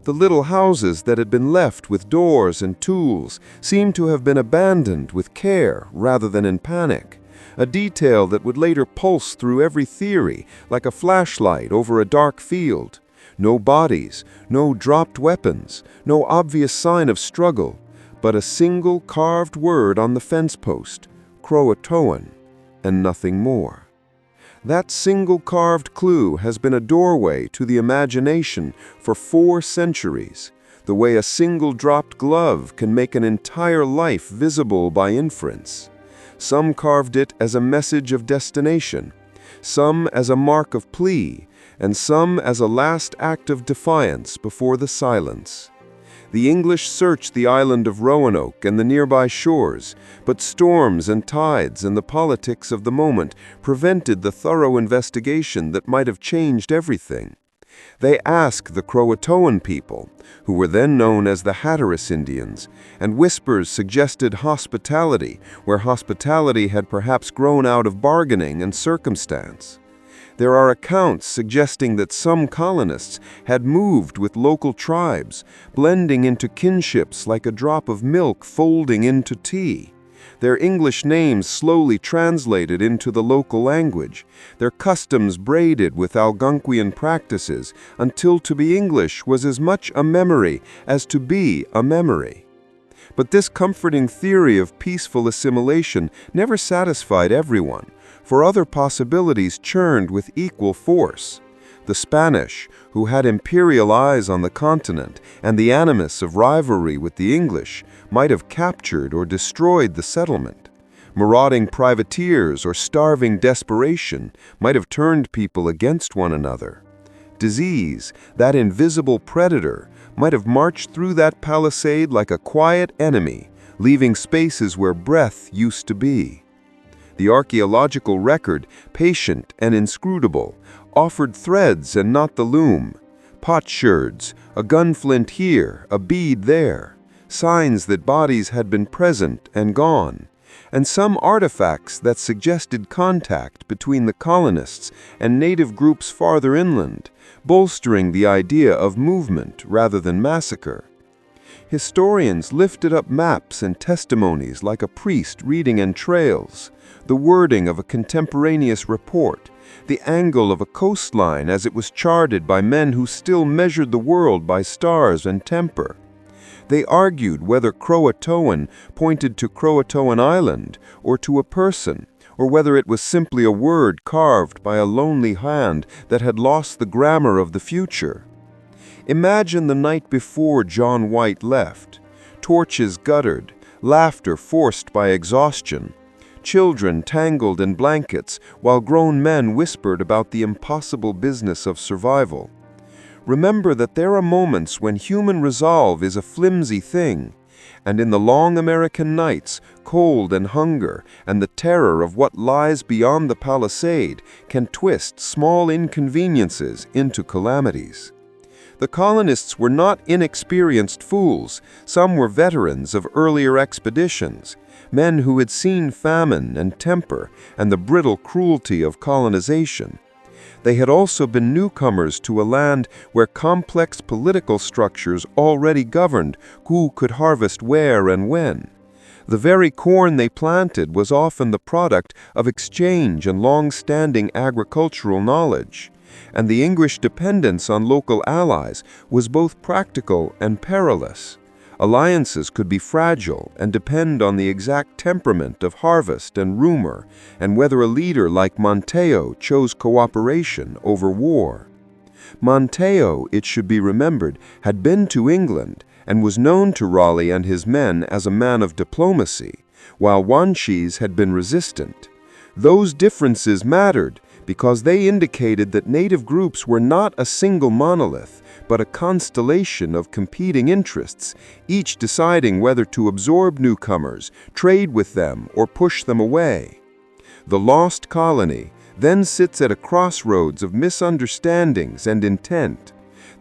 The little houses that had been left with doors and tools seemed to have been abandoned with care rather than in panic, a detail that would later pulse through every theory like a flashlight over a dark field. No bodies, no dropped weapons, no obvious sign of struggle, but a single carved word on the fence post, Croatoan, and nothing more. That single carved clue has been a doorway to the imagination for 4 centuries, the way a single dropped glove can make an entire life visible by inference. Some carved it as a message of destination, some as a mark of plea, and some as a last act of defiance before the silence. The English searched the island of Roanoke and the nearby shores, but storms and tides and the politics of the moment prevented the thorough investigation that might have changed everything. They asked the Croatoan people, who were then known as the Hatteras Indians, and whispers suggested hospitality, where hospitality had perhaps grown out of bargaining and circumstance. There are accounts suggesting that some colonists had moved with local tribes, blending into kinships like a drop of milk folding into tea. Their English names slowly translated into the local language, their customs braided with Algonquian practices, until to be English was as much a memory as to be a memory. But this comforting theory of peaceful assimilation never satisfied everyone, for other possibilities churned with equal force. The Spanish, who had imperial eyes on the continent and the animus of rivalry with the English, might have captured or destroyed the settlement. Marauding privateers or starving desperation might have turned people against one another. Disease, that invisible predator, might have marched through that palisade like a quiet enemy, leaving spaces where breath used to be. The archaeological record, patient and inscrutable, offered threads and not the loom. Potsherds, a gunflint here, a bead there, signs that bodies had been present and gone, and some artifacts that suggested contact between the colonists and native groups farther inland, bolstering the idea of movement rather than massacre. Historians lifted up maps and testimonies like a priest reading entrails, the wording of a contemporaneous report, the angle of a coastline as it was charted by men who still measured the world by stars and temper. They argued whether Croatoan pointed to Croatoan Island or to a person, or whether it was simply a word carved by a lonely hand that had lost the grammar of the future. Imagine the night before John White left, torches guttered, laughter forced by exhaustion, children tangled in blankets while grown men whispered about the impossible business of survival. Remember that there are moments when human resolve is a flimsy thing, and in the long American nights, cold and hunger and the terror of what lies beyond the palisade can twist small inconveniences into calamities. The colonists were not inexperienced fools. Some were veterans of earlier expeditions, men who had seen famine and temper and the brittle cruelty of colonization. They had also been newcomers to a land where complex political structures already governed who could harvest where and when. The very corn they planted was often the product of exchange and long-standing agricultural knowledge, and the English dependence on local allies was both practical and perilous. Alliances could be fragile and depend on the exact temperament of harvest and rumor, and whether a leader like Montejo chose cooperation over war. Montejo, it should be remembered, had been to England and was known to Raleigh and his men as a man of diplomacy, while Wanchese had been resistant. Those differences mattered because they indicated that native groups were not a single monolith, but a constellation of competing interests, each deciding whether to absorb newcomers, trade with them, or push them away. The lost colony then sits at a crossroads of misunderstandings and intent.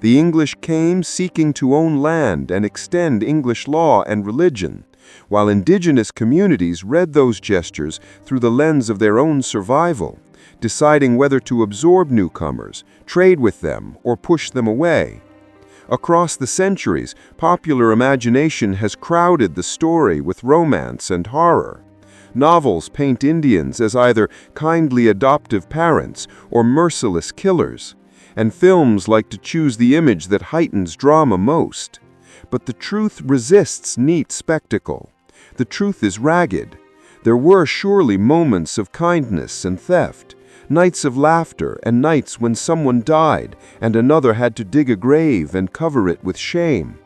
The English came seeking to own land and extend English law and religion, while indigenous communities read those gestures through the lens of their own survival, deciding whether to absorb newcomers, trade with them, or push them away. Across the centuries, popular imagination has crowded the story with romance and horror. Novels paint Indians as either kindly adoptive parents or merciless killers, and films like to choose the image that heightens drama most. But the truth resists neat spectacle. The truth is ragged. There were surely moments of kindness and theft, nights of laughter and nights when someone died and another had to dig a grave and cover it with shame.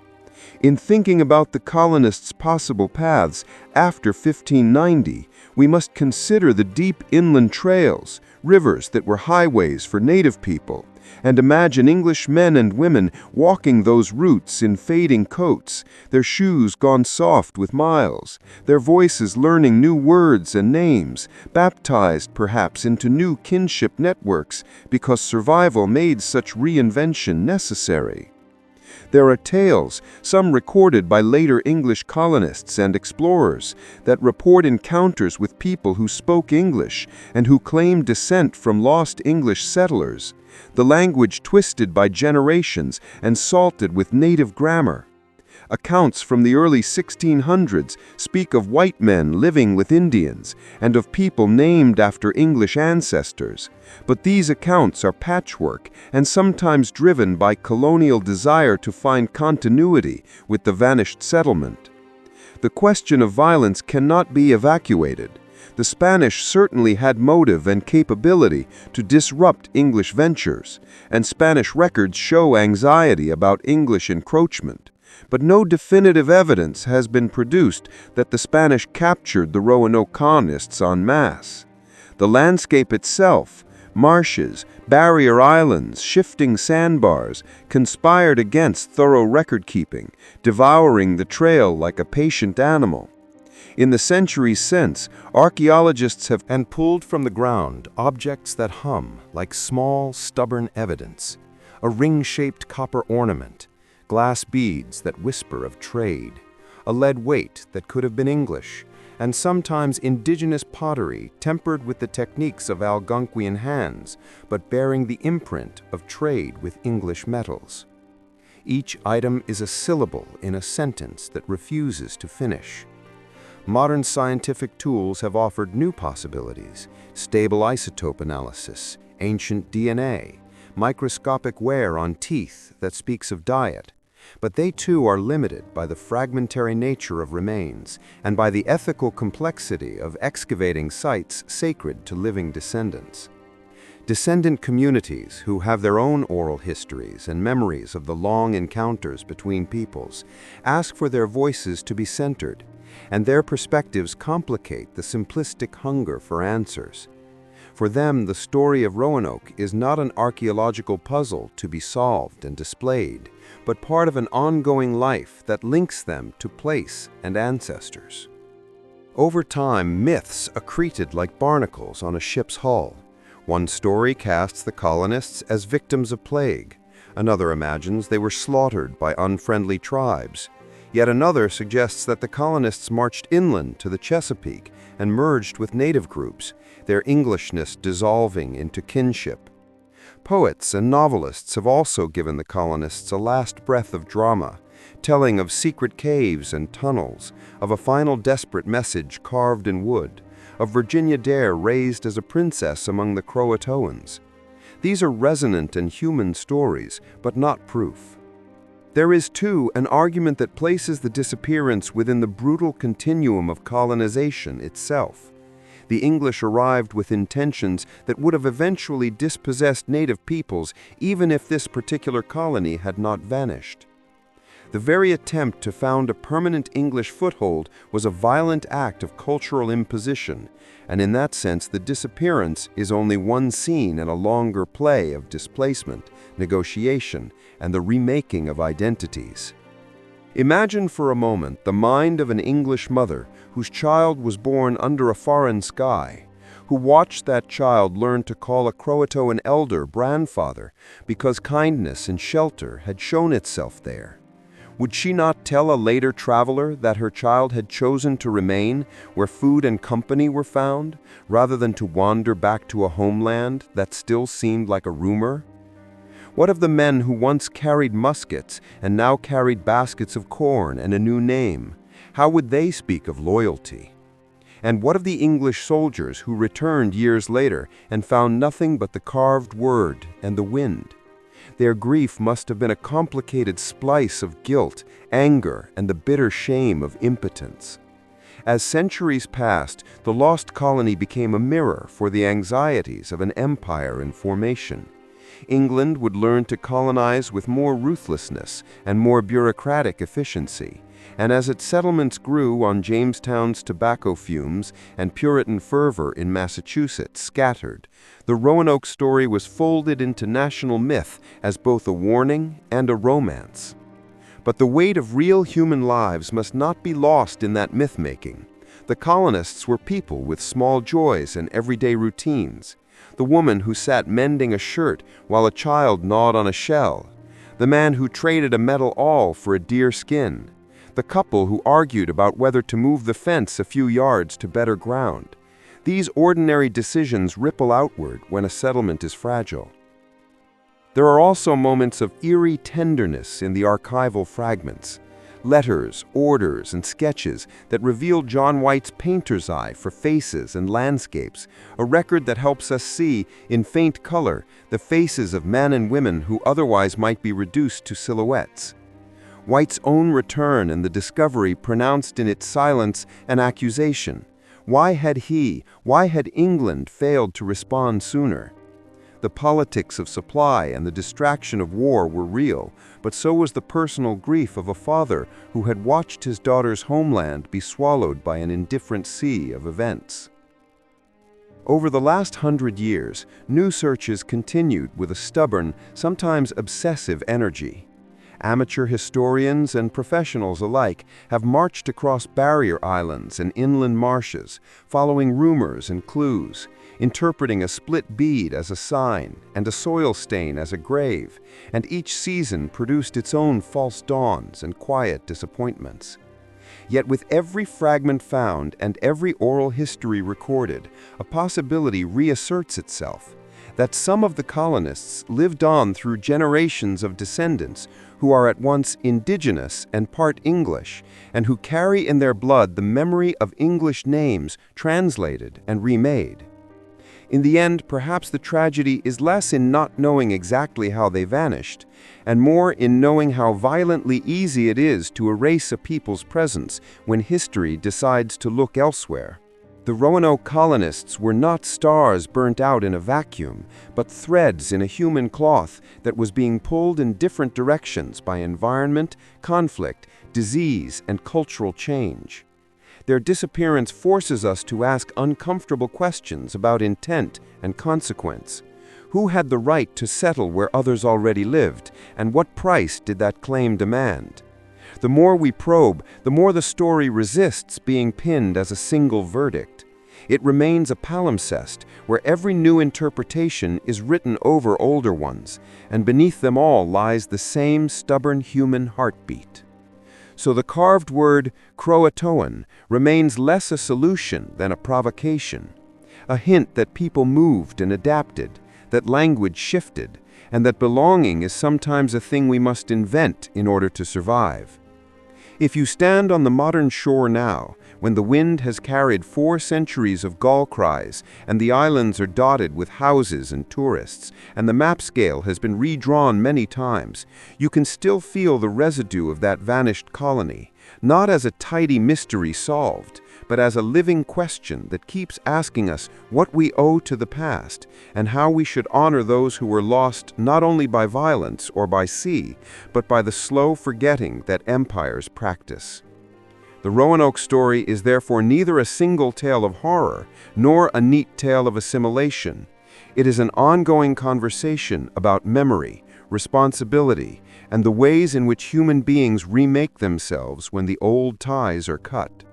In thinking about the colonists' possible paths after 1590, we must consider the deep inland trails, rivers that were highways for native people, and imagine English men and women walking those routes in fading coats, their shoes gone soft with miles, their voices learning new words and names, baptized perhaps into new kinship networks because survival made such reinvention necessary. There are tales, some recorded by later English colonists and explorers, that report encounters with people who spoke English and who claimed descent from lost English settlers, the language twisted by generations and salted with native grammar. Accounts from the early 1600s speak of white men living with Indians and of people named after English ancestors, but these accounts are patchwork and sometimes driven by colonial desire to find continuity with the vanished settlement. The question of violence cannot be evacuated. The Spanish certainly had motive and capability to disrupt English ventures, and Spanish records show anxiety about English encroachment. But no definitive evidence has been produced that the Spanish captured the Roanoke colonists en masse. The landscape itself, marshes, barrier islands, shifting sandbars, conspired against thorough record-keeping, devouring the trail like a patient animal. In the centuries since, archaeologists have pulled from the ground objects that hum like small, stubborn evidence, a ring-shaped copper ornament, glass beads that whisper of trade, a lead weight that could have been English, and sometimes indigenous pottery tempered with the techniques of Algonquian hands, but bearing the imprint of trade with English metals. Each item is a syllable in a sentence that refuses to finish. Modern scientific tools have offered new possibilities: stable isotope analysis, ancient DNA, microscopic wear on teeth that speaks of diet, but they too are limited by the fragmentary nature of remains and by the ethical complexity of excavating sites sacred to living descendants. Descendant communities who have their own oral histories and memories of the long encounters between peoples ask for their voices to be centered, and their perspectives complicate the simplistic hunger for answers. For them, the story of Roanoke is not an archaeological puzzle to be solved and displayed, but part of an ongoing life that links them to place and ancestors. Over time, myths accreted like barnacles on a ship's hull. One story casts the colonists as victims of plague. Another imagines they were slaughtered by unfriendly tribes. Yet another suggests that the colonists marched inland to the Chesapeake and merged with native groups, their Englishness dissolving into kinship. Poets and novelists have also given the colonists a last breath of drama, telling of secret caves and tunnels, of a final desperate message carved in wood, of Virginia Dare raised as a princess among the Croatoans. These are resonant and human stories, but not proof. There is, too, an argument that places the disappearance within the brutal continuum of colonization itself. The English arrived with intentions that would have eventually dispossessed native peoples even if this particular colony had not vanished. The very attempt to found a permanent English foothold was a violent act of cultural imposition, and in that sense the disappearance is only one scene in a longer play of displacement, negotiation, and the remaking of identities. Imagine for a moment the mind of an English mother whose child was born under a foreign sky, who watched that child learn to call a Croatoan elder grandfather because kindness and shelter had shown itself there. Would she not tell a later traveler that her child had chosen to remain where food and company were found, rather than to wander back to a homeland that still seemed like a rumor? What of the men who once carried muskets and now carried baskets of corn and a new name? How would they speak of loyalty? And what of the English soldiers who returned years later and found nothing but the carved word and the wind? Their grief must have been a complicated splice of guilt, anger, and the bitter shame of impotence. As centuries passed, the lost colony became a mirror for the anxieties of an empire in formation. England would learn to colonize with more ruthlessness and more bureaucratic efficiency, and as its settlements grew on Jamestown's tobacco fumes and Puritan fervor in Massachusetts scattered, the Roanoke story was folded into national myth as both a warning and a romance. But the weight of real human lives must not be lost in that myth-making. The colonists were people with small joys and everyday routines. The woman who sat mending a shirt while a child gnawed on a shell. The man who traded a metal awl for a deer skin. The couple who argued about whether to move the fence a few yards to better ground. These ordinary decisions ripple outward when a settlement is fragile. There are also moments of eerie tenderness in the archival fragments. Letters, orders, and sketches that reveal John White's painter's eye for faces and landscapes, a record that helps us see, in faint color, the faces of men and women who otherwise might be reduced to silhouettes. White's own return and the discovery pronounced in its silence an accusation. Why had England failed to respond sooner? The politics of supply and the distraction of war were real, but so was the personal grief of a father who had watched his daughter's homeland be swallowed by an indifferent sea of events. Over the last 100 years, new searches continued with a stubborn, sometimes obsessive energy. Amateur historians and professionals alike have marched across barrier islands and inland marshes, following rumors and clues, interpreting a split bead as a sign and a soil stain as a grave, and each season produced its own false dawns and quiet disappointments. Yet with every fragment found and every oral history recorded, a possibility reasserts itself, that some of the colonists lived on through generations of descendants who are at once indigenous and part English, and who carry in their blood the memory of English names translated and remade. In the end, perhaps the tragedy is less in not knowing exactly how they vanished, and more in knowing how violently easy it is to erase a people's presence when history decides to look elsewhere. The Roanoke colonists were not stars burnt out in a vacuum, but threads in a human cloth that was being pulled in different directions by environment, conflict, disease, and cultural change. Their disappearance forces us to ask uncomfortable questions about intent and consequence. Who had the right to settle where others already lived, and what price did that claim demand? The more we probe, the more the story resists being pinned as a single verdict. It remains a palimpsest where every new interpretation is written over older ones, and beneath them all lies the same stubborn human heartbeat. So the carved word Croatoan remains less a solution than a provocation, a hint that people moved and adapted, that language shifted, and that belonging is sometimes a thing we must invent in order to survive. If you stand on the modern shore now, when the wind has carried 4 centuries of gull cries, and the islands are dotted with houses and tourists, and the map scale has been redrawn many times, you can still feel the residue of that vanished colony, not as a tidy mystery solved, but as a living question that keeps asking us what we owe to the past, and how we should honor those who were lost not only by violence or by sea, but by the slow forgetting that empires practice. The Roanoke story is therefore neither a single tale of horror, nor a neat tale of assimilation. It is an ongoing conversation about memory, responsibility, and the ways in which human beings remake themselves when the old ties are cut.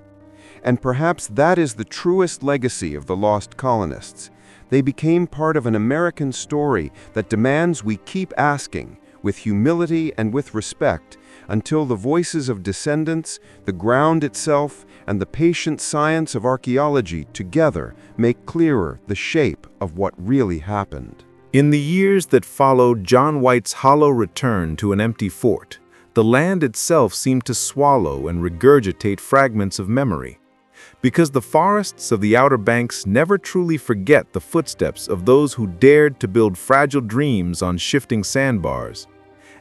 And perhaps that is the truest legacy of the lost colonists. They became part of an American story that demands we keep asking, with humility and with respect, until the voices of descendants, the ground itself, and the patient science of archaeology together make clearer the shape of what really happened. In the years that followed John White's hollow return to an empty fort, the land itself seemed to swallow and regurgitate fragments of memory. Because the forests of the Outer Banks never truly forget the footsteps of those who dared to build fragile dreams on shifting sandbars.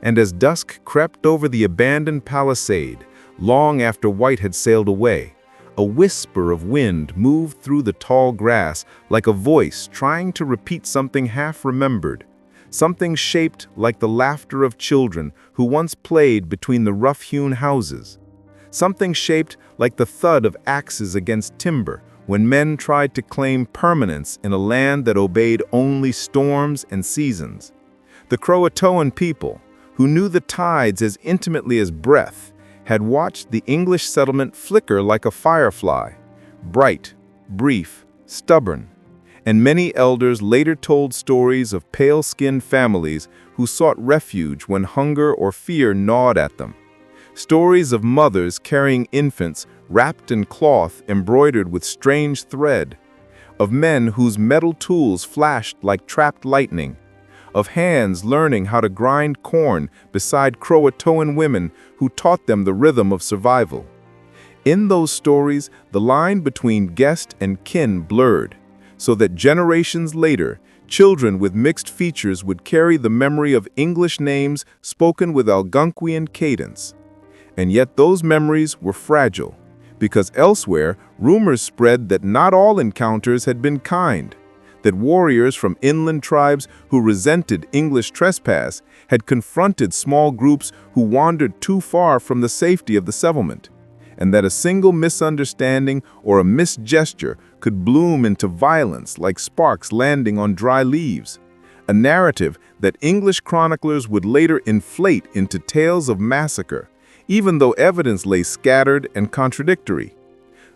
And as dusk crept over the abandoned palisade, long after White had sailed away, a whisper of wind moved through the tall grass like a voice trying to repeat something half-remembered, something shaped like the laughter of children who once played between the rough-hewn houses, something shaped like the thud of axes against timber when men tried to claim permanence in a land that obeyed only storms and seasons. The Croatoan people, who knew the tides as intimately as breath, had watched the English settlement flicker like a firefly, bright, brief, stubborn. And many elders later told stories of pale-skinned families who sought refuge when hunger or fear gnawed at them. Stories of mothers carrying infants wrapped in cloth embroidered with strange thread, of men whose metal tools flashed like trapped lightning, of hands learning how to grind corn beside Croatoan women who taught them the rhythm of survival. In those stories, the line between guest and kin blurred, so that generations later, children with mixed features would carry the memory of English names spoken with Algonquian cadence. And yet those memories were fragile, because elsewhere, rumors spread that not all encounters had been kind, that warriors from inland tribes who resented English trespass had confronted small groups who wandered too far from the safety of the settlement, and that a single misunderstanding or a misgesture could bloom into violence like sparks landing on dry leaves, a narrative that English chroniclers would later inflate into tales of massacre, even though evidence lay scattered and contradictory.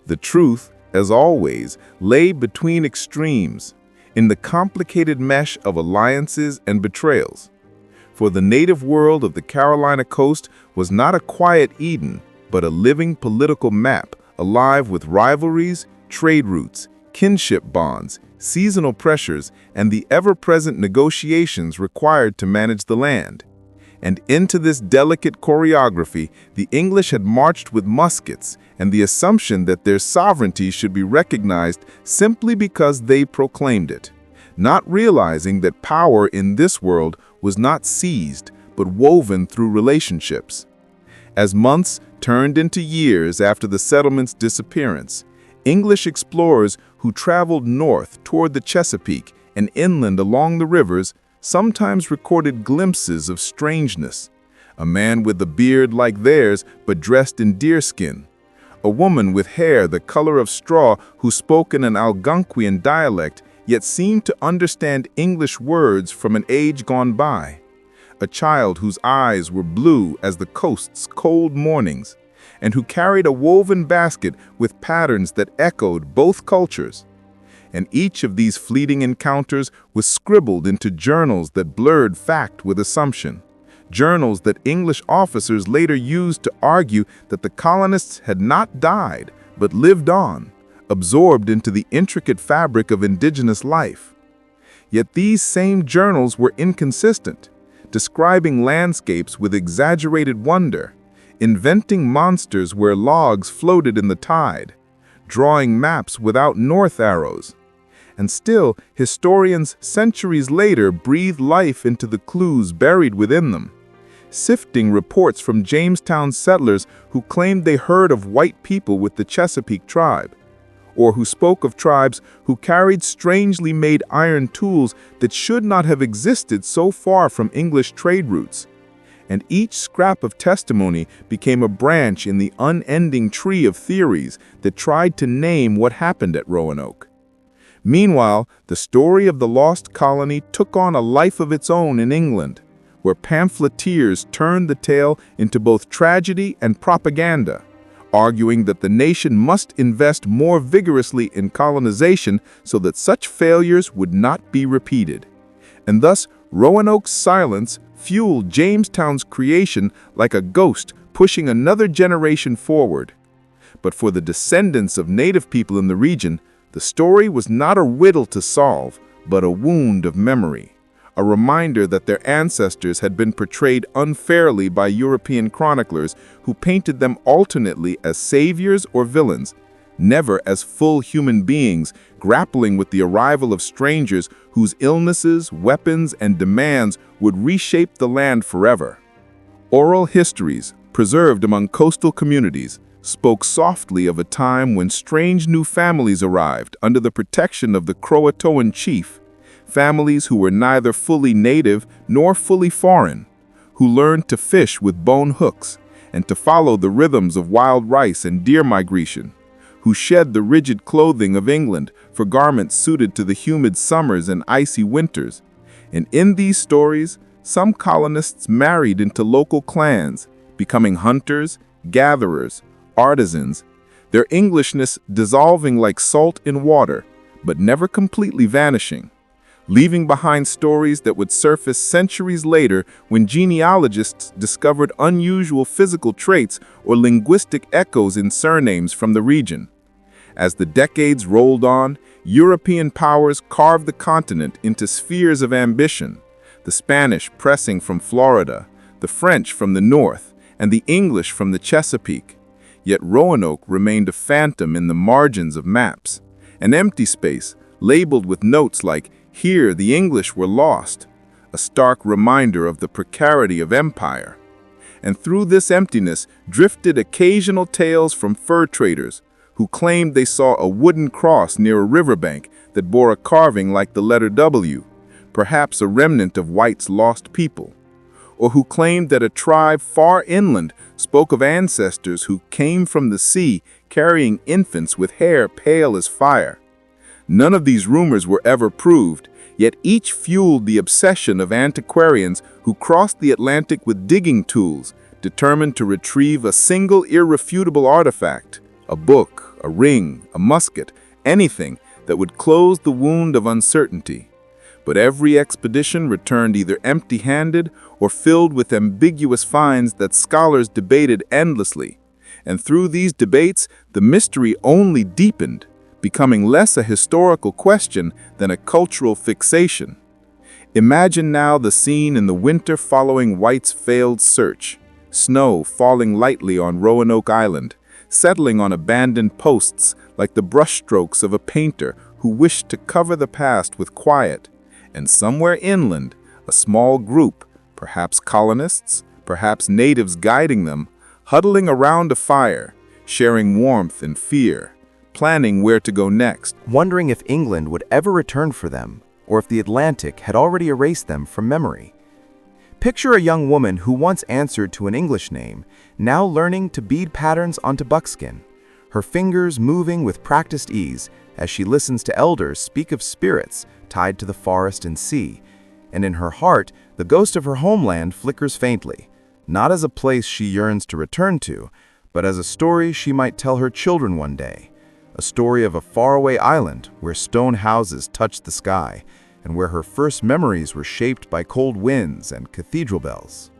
The truth, as always, lay between extremes, in the complicated mesh of alliances and betrayals. For the native world of the Carolina coast was not a quiet Eden, but a living political map, alive with rivalries, trade routes, kinship bonds, seasonal pressures, and the ever-present negotiations required to manage the land. And into this delicate choreography, the English had marched with muskets and the assumption that their sovereignty should be recognized simply because they proclaimed it, not realizing that power in this world was not seized, but woven through relationships. As months turned into years after the settlement's disappearance, English explorers who traveled north toward the Chesapeake and inland along the rivers sometimes recorded glimpses of strangeness. A man with a beard like theirs but dressed in deerskin. A woman with hair the color of straw who spoke in an Algonquian dialect yet seemed to understand English words from an age gone by. A child whose eyes were blue as the coast's cold mornings, and who carried a woven basket with patterns that echoed both cultures. And each of these fleeting encounters was scribbled into journals that blurred fact with assumption, journals that English officers later used to argue that the colonists had not died, but lived on, absorbed into the intricate fabric of indigenous life. Yet these same journals were inconsistent, describing landscapes with exaggerated wonder, inventing monsters where logs floated in the tide, drawing maps without north arrows. And still, historians centuries later breathe life into the clues buried within them, sifting reports from Jamestown settlers who claimed they heard of white people with the Chesapeake tribe, or who spoke of tribes who carried strangely made iron tools that should not have existed so far from English trade routes. And each scrap of testimony became a branch in the unending tree of theories that tried to name what happened at Roanoke. Meanwhile, the story of the lost colony took on a life of its own in England, where pamphleteers turned the tale into both tragedy and propaganda, arguing that the nation must invest more vigorously in colonization so that such failures would not be repeated. And thus, Roanoke's silence fueled Jamestown's creation like a ghost pushing another generation forward. But for the descendants of native people in the region, the story was not a riddle to solve, but a wound of memory, a reminder that their ancestors had been portrayed unfairly by European chroniclers who painted them alternately as saviors or villains, never as full human beings grappling with the arrival of strangers whose illnesses, weapons, and demands would reshape the land forever. Oral histories, preserved among coastal communities, spoke softly of a time when strange new families arrived under the protection of the Croatoan chief, families who were neither fully native nor fully foreign, who learned to fish with bone hooks and to follow the rhythms of wild rice and deer migration, who shed the rigid clothing of England for garments suited to the humid summers and icy winters. And in these stories, some colonists married into local clans, becoming hunters, gatherers, artisans, their Englishness dissolving like salt in water, but never completely vanishing, leaving behind stories that would surface centuries later when genealogists discovered unusual physical traits or linguistic echoes in surnames from the region. As the decades rolled on, European powers carved the continent into spheres of ambition, the Spanish pressing from Florida, the French from the north, and the English from the Chesapeake. Yet Roanoke remained a phantom in the margins of maps, an empty space labeled with notes like, "Here the English were lost," a stark reminder of the precarity of empire. And through this emptiness drifted occasional tales from fur traders, who claimed they saw a wooden cross near a riverbank that bore a carving like the letter W, perhaps a remnant of White's lost people, or who claimed that a tribe far inland spoke of ancestors who came from the sea carrying infants with hair pale as fire. None of these rumors were ever proved, yet each fueled the obsession of antiquarians who crossed the Atlantic with digging tools, determined to retrieve a single irrefutable artifact, a book, a ring, a musket, anything that would close the wound of uncertainty. But every expedition returned either empty-handed or filled with ambiguous finds that scholars debated endlessly. And through these debates, the mystery only deepened, becoming less a historical question than a cultural fixation. Imagine now the scene in the winter following White's failed search, snow falling lightly on Roanoke Island, settling on abandoned posts like the brushstrokes of a painter who wished to cover the past with quiet. And somewhere inland, a small group, perhaps colonists, perhaps natives guiding them, huddling around a fire, sharing warmth and fear, planning where to go next. Wondering if England would ever return for them, or if the Atlantic had already erased them from memory. Picture a young woman who once answered to an English name, now learning to bead patterns onto buckskin, her fingers moving with practiced ease as she listens to elders speak of spirits tied to the forest and sea, and in her heart, the ghost of her homeland flickers faintly, not as a place she yearns to return to, but as a story she might tell her children one day, a story of a faraway island where stone houses touched the sky, and where her first memories were shaped by cold winds and cathedral bells.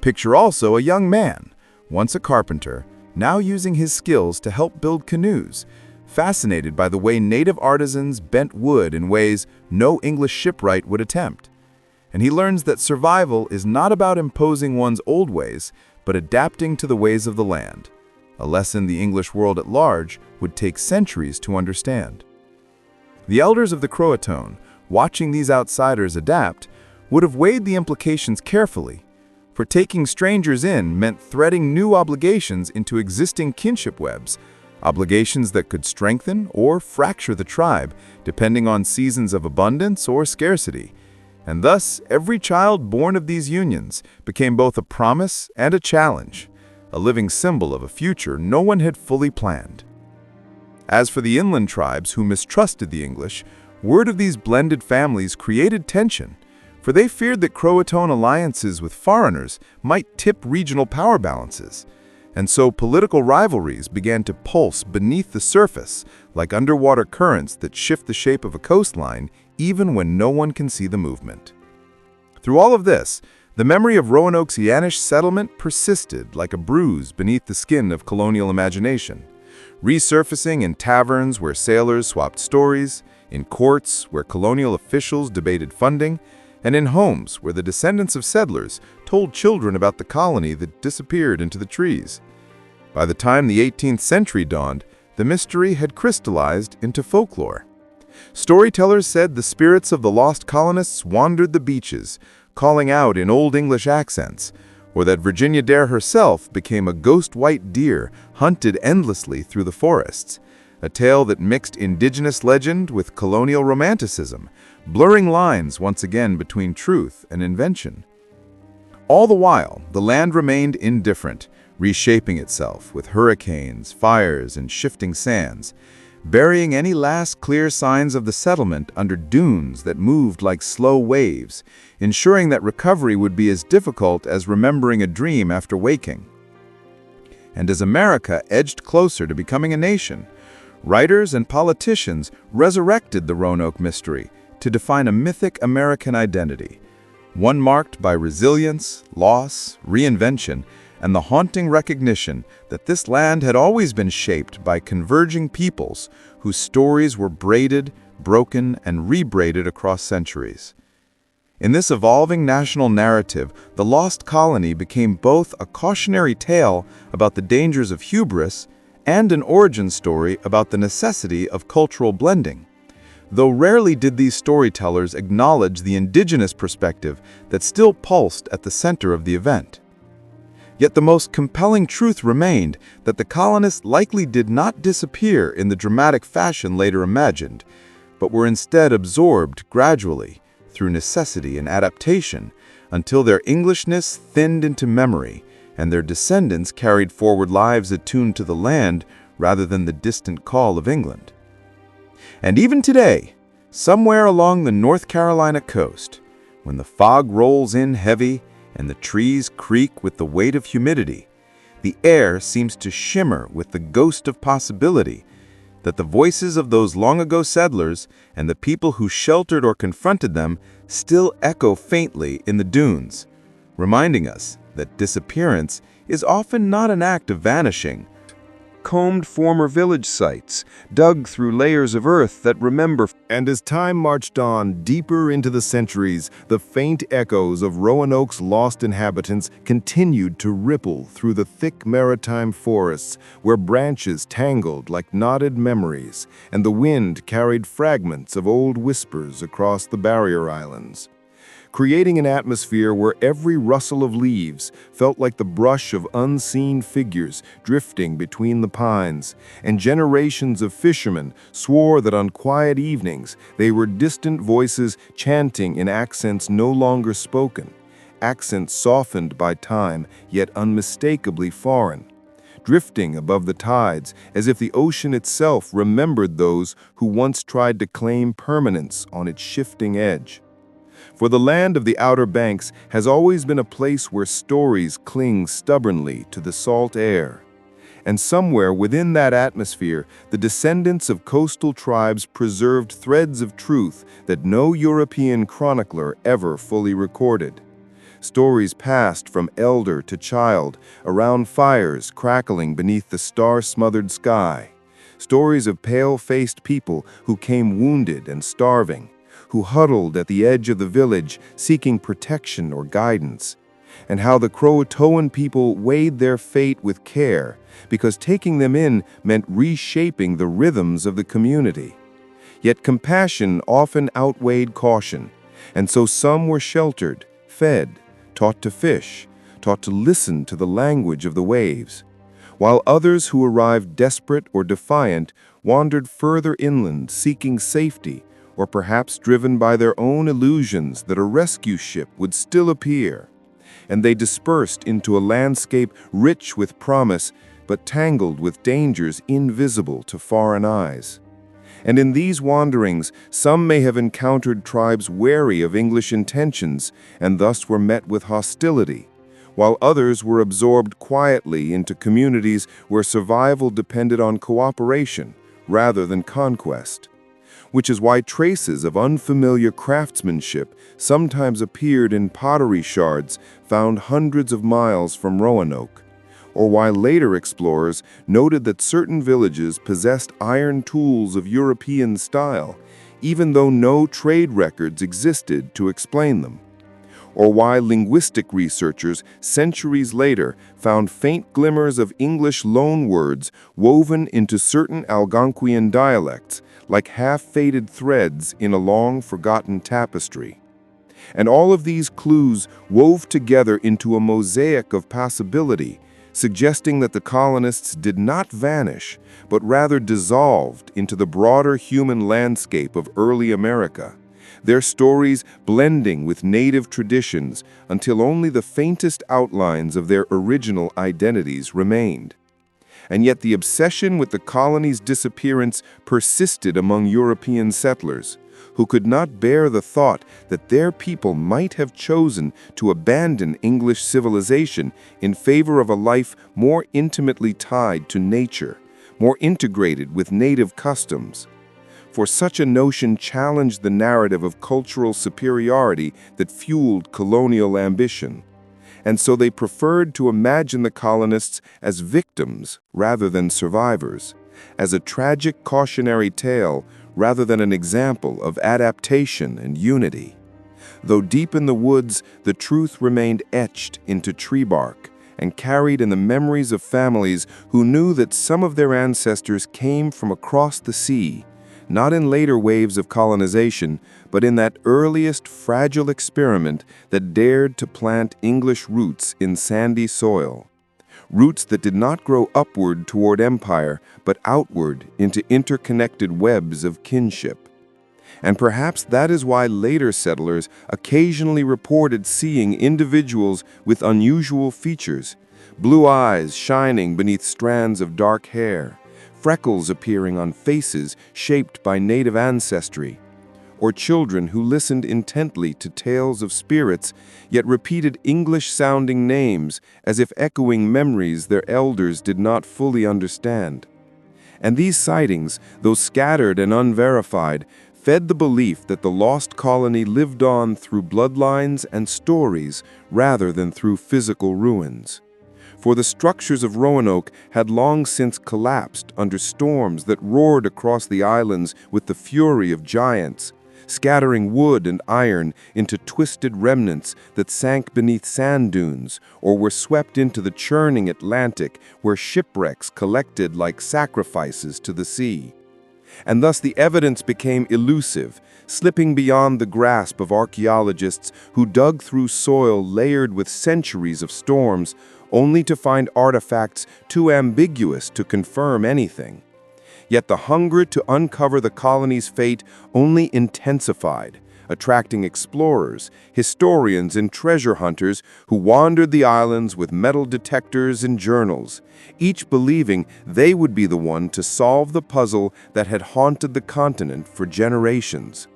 Picture also a young man, once a carpenter, now using his skills to help build canoes, fascinated by the way native artisans bent wood in ways no English shipwright would attempt. And he learns that survival is not about imposing one's old ways, but adapting to the ways of the land, a lesson the English world at large would take centuries to understand. The elders of the Croatoan, watching these outsiders adapt, would have weighed the implications carefully, for taking strangers in meant threading new obligations into existing kinship webs, obligations that could strengthen or fracture the tribe, depending on seasons of abundance or scarcity. And thus, every child born of these unions became both a promise and a challenge, a living symbol of a future no one had fully planned. As for the inland tribes who mistrusted the English, word of these blended families created tension, for they feared that Croatoan alliances with foreigners might tip regional power balances. And so political rivalries began to pulse beneath the surface like underwater currents that shift the shape of a coastline even when no one can see the movement. Through all of this, the memory of Roanoke's Yanish settlement persisted like a bruise beneath the skin of colonial imagination, resurfacing in taverns where sailors swapped stories, in courts where colonial officials debated funding, and in homes where the descendants of settlers told children about the colony that disappeared into the trees. By the time the 18th century dawned, the mystery had crystallized into folklore. Storytellers said the spirits of the lost colonists wandered the beaches, calling out in Old English accents, or that Virginia Dare herself became a ghost white deer hunted endlessly through the forests, a tale that mixed indigenous legend with colonial romanticism, blurring lines once again between truth and invention. All the while, the land remained indifferent, reshaping itself with hurricanes, fires, and shifting sands, burying any last clear signs of the settlement under dunes that moved like slow waves, ensuring that recovery would be as difficult as remembering a dream after waking. And as America edged closer to becoming a nation, writers and politicians resurrected the Roanoke mystery to define a mythic American identity, one marked by resilience, loss, reinvention, and the haunting recognition that this land had always been shaped by converging peoples whose stories were braided, broken, and rebraided across centuries. In this evolving national narrative, the lost colony became both a cautionary tale about the dangers of hubris and an origin story about the necessity of cultural blending, though rarely did these storytellers acknowledge the indigenous perspective that still pulsed at the center of the event. Yet the most compelling truth remained that the colonists likely did not disappear in the dramatic fashion later imagined, but were instead absorbed gradually through necessity and adaptation until their Englishness thinned into memory and their descendants carried forward lives attuned to the land rather than the distant call of England. And even today, somewhere along the North Carolina coast, when the fog rolls in heavy and the trees creak with the weight of humidity, the air seems to shimmer with the ghost of possibility that the voices of those long-ago settlers and the people who sheltered or confronted them still echo faintly in the dunes, reminding us that disappearance is often not an act of vanishing. Combed former village sites, dug through layers of earth that remember. And as time marched on deeper into the centuries, the faint echoes of Roanoke's lost inhabitants continued to ripple through the thick maritime forests where branches tangled like knotted memories, and the wind carried fragments of old whispers across the barrier islands, creating an atmosphere where every rustle of leaves felt like the brush of unseen figures drifting between the pines, and generations of fishermen swore that on quiet evenings they were distant voices chanting in accents no longer spoken, accents softened by time yet unmistakably foreign, drifting above the tides as if the ocean itself remembered those who once tried to claim permanence on its shifting edge. For the land of the Outer Banks has always been a place where stories cling stubbornly to the salt air. And somewhere within that atmosphere, the descendants of coastal tribes preserved threads of truth that no European chronicler ever fully recorded. Stories passed from elder to child, around fires crackling beneath the star-smothered sky. Stories of pale-faced people who came wounded and starving, who huddled at the edge of the village seeking protection or guidance, and how the Croatoan people weighed their fate with care because taking them in meant reshaping the rhythms of the community. Yet compassion often outweighed caution, and so some were sheltered, fed, taught to fish, taught to listen to the language of the waves, while others who arrived desperate or defiant wandered further inland seeking safety, or perhaps driven by their own illusions that a rescue ship would still appear. And they dispersed into a landscape rich with promise, but tangled with dangers invisible to foreign eyes. And in these wanderings, some may have encountered tribes wary of English intentions and thus were met with hostility, while others were absorbed quietly into communities where survival depended on cooperation rather than conquest, which is why traces of unfamiliar craftsmanship sometimes appeared in pottery shards found hundreds of miles from Roanoke, or why later explorers noted that certain villages possessed iron tools of European style, even though no trade records existed to explain them. Or why linguistic researchers centuries later found faint glimmers of English loanwords woven into certain Algonquian dialects, like half-faded threads in a long-forgotten tapestry. And all of these clues wove together into a mosaic of possibility, suggesting that the colonists did not vanish, but rather dissolved into the broader human landscape of early America, their stories blending with native traditions until only the faintest outlines of their original identities remained. And yet the obsession with the colony's disappearance persisted among European settlers, who could not bear the thought that their people might have chosen to abandon English civilization in favor of a life more intimately tied to nature, more integrated with native customs. For such a notion challenged the narrative of cultural superiority that fueled colonial ambition. And so they preferred to imagine the colonists as victims rather than survivors, as a tragic cautionary tale rather than an example of adaptation and unity. Though deep in the woods, the truth remained etched into tree bark and carried in the memories of families who knew that some of their ancestors came from across the sea, not in later waves of colonization, but in that earliest fragile experiment that dared to plant English roots in sandy soil. Roots that did not grow upward toward empire, but outward into interconnected webs of kinship. And perhaps that is why later settlers occasionally reported seeing individuals with unusual features, blue eyes shining beneath strands of dark hair, freckles appearing on faces shaped by native ancestry, or children who listened intently to tales of spirits, yet repeated English-sounding names as if echoing memories their elders did not fully understand. And these sightings, though scattered and unverified, fed the belief that the lost colony lived on through bloodlines and stories rather than through physical ruins. For the structures of Roanoke had long since collapsed under storms that roared across the islands with the fury of giants, scattering wood and iron into twisted remnants that sank beneath sand dunes or were swept into the churning Atlantic where shipwrecks collected like sacrifices to the sea. And thus the evidence became elusive, slipping beyond the grasp of archaeologists who dug through soil layered with centuries of storms, only to find artifacts too ambiguous to confirm anything. Yet the hunger to uncover the colony's fate only intensified, attracting explorers, historians, and treasure hunters who wandered the islands with metal detectors and journals, each believing they would be the one to solve the puzzle that had haunted the continent for generations,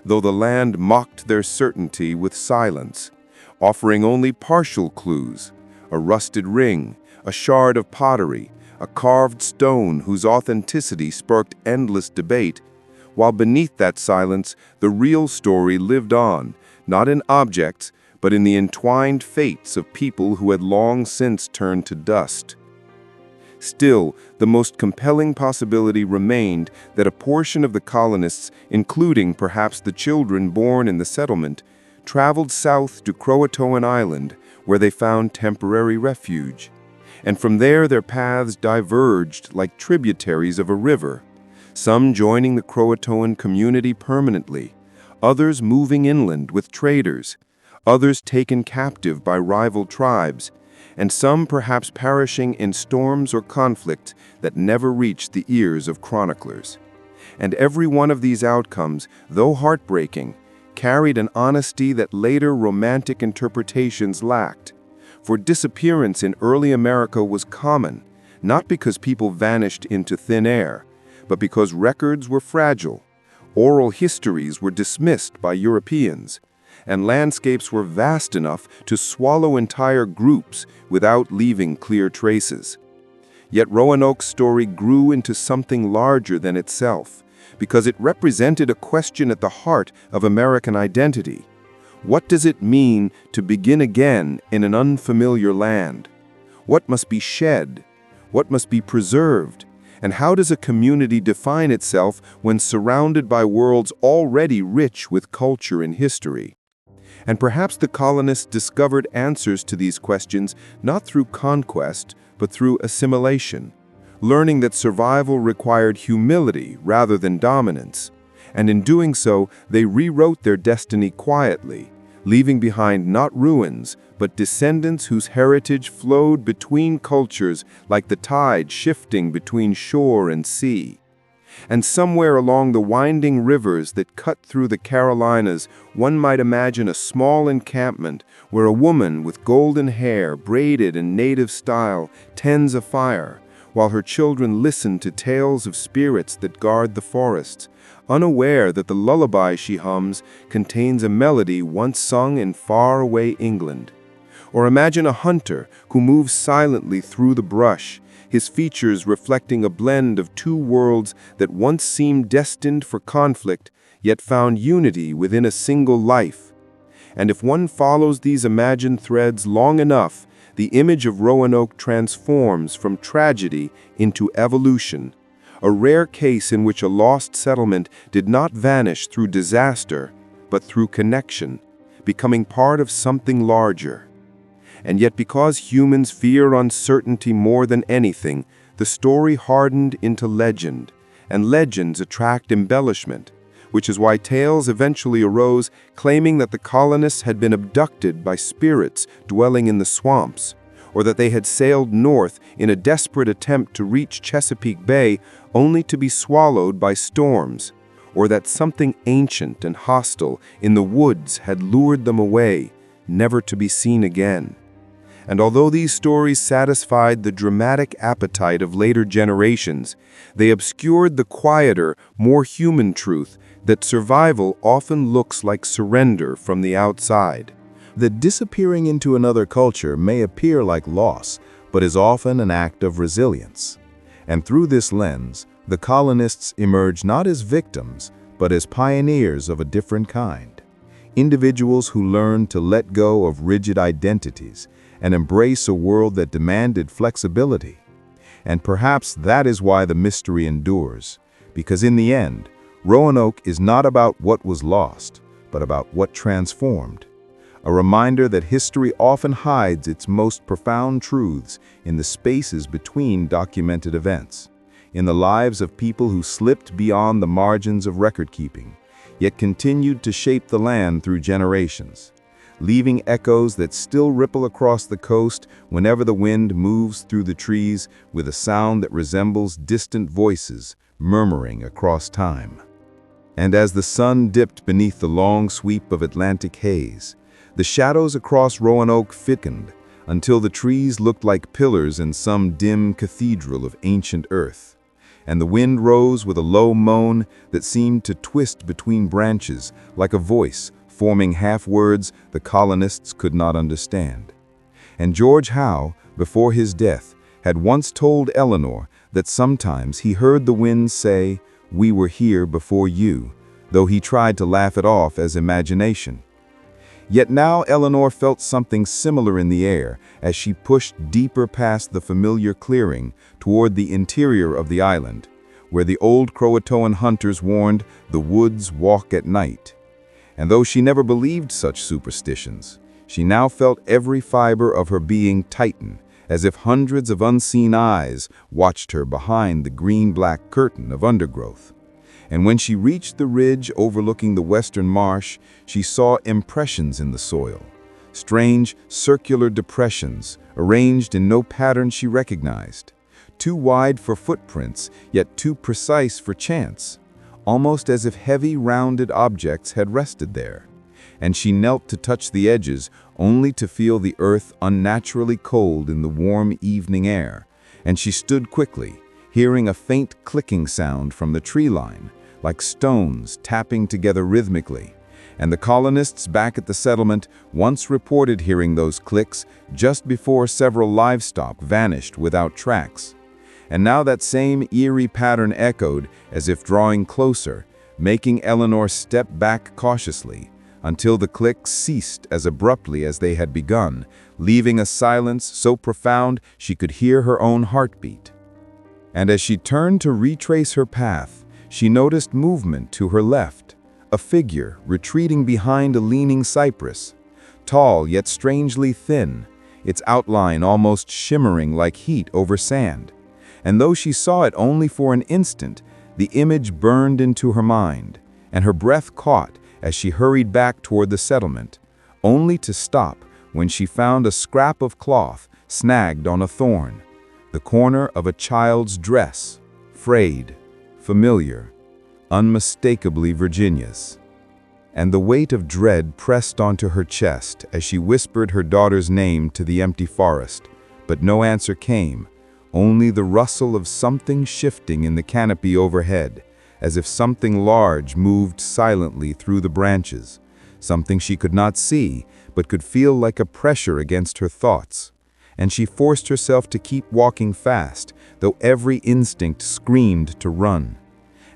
though the land mocked their certainty with silence, offering only partial clues: a rusted ring, a shard of pottery, a carved stone whose authenticity sparked endless debate, while beneath that silence, the real story lived on, not in objects, but in the entwined fates of people who had long since turned to dust. Still, the most compelling possibility remained that a portion of the colonists, including perhaps the children born in the settlement, traveled south to Croatoan Island, where they found temporary refuge. And from there their paths diverged like tributaries of a river, some joining the Croatoan community permanently, others moving inland with traders, others taken captive by rival tribes, and some perhaps perishing in storms or conflict that never reached the ears of chroniclers. And every one of these outcomes, though heartbreaking, carried an honesty that later romantic interpretations lacked. For disappearance in early America was common, not because people vanished into thin air, but because records were fragile, oral histories were dismissed by Europeans, and landscapes were vast enough to swallow entire groups without leaving clear traces. Yet Roanoke's story grew into something larger than itself, because it represented a question at the heart of American identity. What does it mean to begin again in an unfamiliar land? What must be shed? What must be preserved? And how does a community define itself when surrounded by worlds already rich with culture and history? And perhaps the colonists discovered answers to these questions not through conquest, but through assimilation, learning that survival required humility rather than dominance. And in doing so, they rewrote their destiny quietly, leaving behind not ruins, but descendants whose heritage flowed between cultures like the tide shifting between shore and sea. And somewhere along the winding rivers that cut through the Carolinas, one might imagine a small encampment where a woman with golden hair braided in native style tends a fire, while her children listen to tales of spirits that guard the forests, unaware that the lullaby she hums contains a melody once sung in faraway England. Or imagine a hunter who moves silently through the brush, his features reflecting a blend of two worlds that once seemed destined for conflict, yet found unity within a single life. And if one follows these imagined threads long enough, the image of Roanoke transforms from tragedy into evolution, a rare case in which a lost settlement did not vanish through disaster, but through connection, becoming part of something larger. And yet because humans fear uncertainty more than anything, the story hardened into legend, and legends attract embellishment, which is why tales eventually arose claiming that the colonists had been abducted by spirits dwelling in the swamps, or that they had sailed north in a desperate attempt to reach Chesapeake Bay only to be swallowed by storms, or that something ancient and hostile in the woods had lured them away, never to be seen again. And although these stories satisfied the dramatic appetite of later generations, they obscured the quieter, more human truth that survival often looks like surrender from the outside. That disappearing into another culture may appear like loss, but is often an act of resilience. And through this lens, the colonists emerge not as victims, but as pioneers of a different kind. Individuals who learn to let go of rigid identities and embrace a world that demanded flexibility. And perhaps that is why the mystery endures, because in the end, Roanoke is not about what was lost, but about what transformed. A reminder that history often hides its most profound truths in the spaces between documented events, in the lives of people who slipped beyond the margins of record-keeping, yet continued to shape the land through generations, leaving echoes that still ripple across the coast whenever the wind moves through the trees with a sound that resembles distant voices murmuring across time. And as the sun dipped beneath the long sweep of Atlantic haze, the shadows across Roanoke thickened until the trees looked like pillars in some dim cathedral of ancient earth, and the wind rose with a low moan that seemed to twist between branches like a voice forming half-words the colonists could not understand. And George Howe, before his death, had once told Eleanor that sometimes he heard the wind say, "We were here before you," though he tried to laugh it off as imagination. Yet now Eleanor felt something similar in the air as she pushed deeper past the familiar clearing toward the interior of the island, where the old Croatoan hunters warned the woods walk at night. And though she never believed such superstitions, she now felt every fiber of her being tighten, as if hundreds of unseen eyes watched her behind the green-black curtain of undergrowth. And when she reached the ridge overlooking the western marsh, she saw impressions in the soil, strange circular depressions arranged in no pattern she recognized, too wide for footprints, yet too precise for chance, almost as if heavy, rounded objects had rested there. And she knelt to touch the edges, only to feel the earth unnaturally cold in the warm evening air, and she stood quickly, hearing a faint clicking sound from the tree line, like stones tapping together rhythmically. And the colonists back at the settlement once reported hearing those clicks just before several livestock vanished without tracks. And now that same eerie pattern echoed, as if drawing closer, making Eleanor step back cautiously, until the clicks ceased as abruptly as they had begun, leaving a silence so profound she could hear her own heartbeat. And as she turned to retrace her path, she noticed movement to her left, a figure retreating behind a leaning cypress, tall yet strangely thin, its outline almost shimmering like heat over sand. And though she saw it only for an instant, the image burned into her mind, and her breath caught as she hurried back toward the settlement, only to stop when she found a scrap of cloth snagged on a thorn, the corner of a child's dress, frayed, familiar, unmistakably Virginia's. And the weight of dread pressed onto her chest as she whispered her daughter's name to the empty forest, but no answer came, only the rustle of something shifting in the canopy overhead, as if something large moved silently through the branches, something she could not see, but could feel like a pressure against her thoughts. And she forced herself to keep walking fast, though every instinct screamed to run.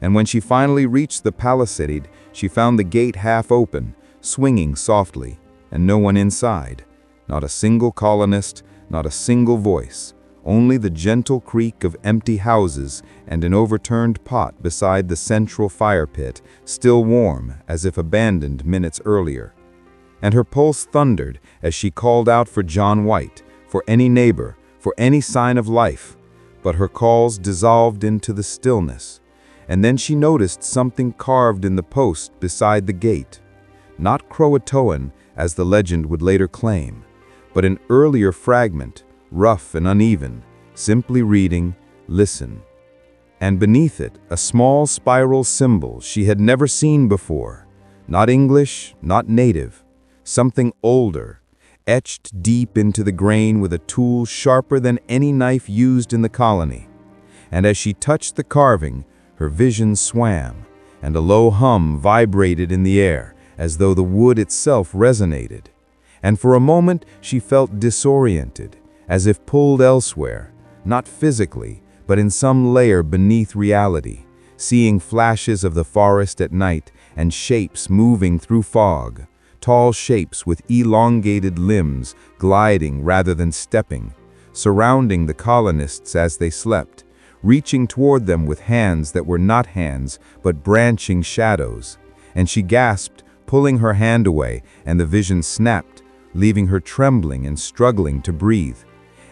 And when she finally reached the palisade, she found the gate half open, swinging softly, and no one inside. Not a single colonist, not a single voice, only the gentle creak of empty houses and an overturned pot beside the central fire pit, still warm as if abandoned minutes earlier. And her pulse thundered as she called out for John White, for any neighbor, for any sign of life. But her calls dissolved into the stillness. And then she noticed something carved in the post beside the gate. Not Croatoan, as the legend would later claim, but an earlier fragment, rough and uneven, simply reading, "Listen." And beneath it, a small spiral symbol she had never seen before. Not English, not native, something older, etched deep into the grain with a tool sharper than any knife used in the colony. And as she touched the carving, her vision swam, and a low hum vibrated in the air, as though the wood itself resonated. And for a moment she felt disoriented, as if pulled elsewhere, not physically, but in some layer beneath reality, seeing flashes of the forest at night and shapes moving through fog, tall shapes with elongated limbs gliding rather than stepping, surrounding the colonists as they slept, reaching toward them with hands that were not hands, but branching shadows. And she gasped, pulling her hand away, and the vision snapped, leaving her trembling and struggling to breathe.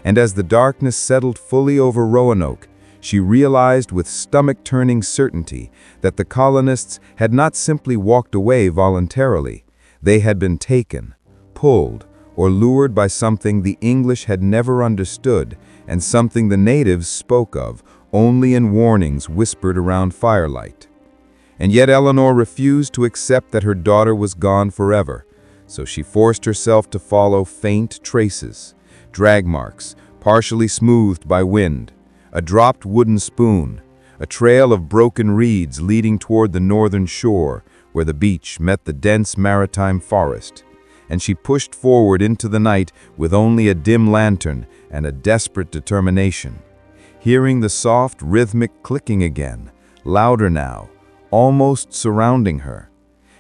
And as the darkness settled fully over Roanoke, she realized with stomach-turning certainty that the colonists had not simply walked away voluntarily. They had been taken, pulled, or lured by something the English had never understood, and something the natives spoke of only in warnings whispered around firelight. And yet Eleanor refused to accept that her daughter was gone forever, so she forced herself to follow faint traces, drag marks, partially smoothed by wind, a dropped wooden spoon, a trail of broken reeds leading toward the northern shore where the beach met the dense maritime forest. And she pushed forward into the night with only a dim lantern and a desperate determination, hearing the soft, rhythmic clicking again, louder now, almost surrounding her.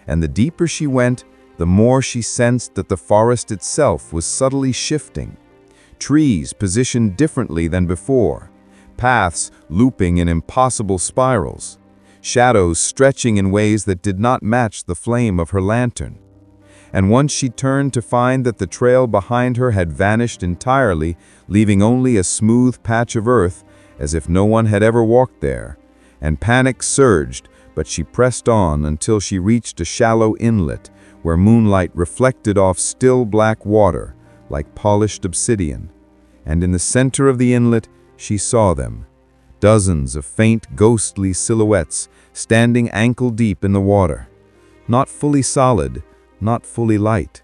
And the deeper she went, the more she sensed that the forest itself was subtly shifting. Trees positioned differently than before, paths looping in impossible spirals, shadows stretching in ways that did not match the flame of her lantern. And once she turned to find that the trail behind her had vanished entirely, leaving only a smooth patch of earth, as if no one had ever walked there. And panic surged, but she pressed on until she reached a shallow inlet where moonlight reflected off still black water like polished obsidian. And in the center of the inlet, she saw them, dozens of faint ghostly silhouettes standing ankle-deep in the water, not fully solid, not fully light,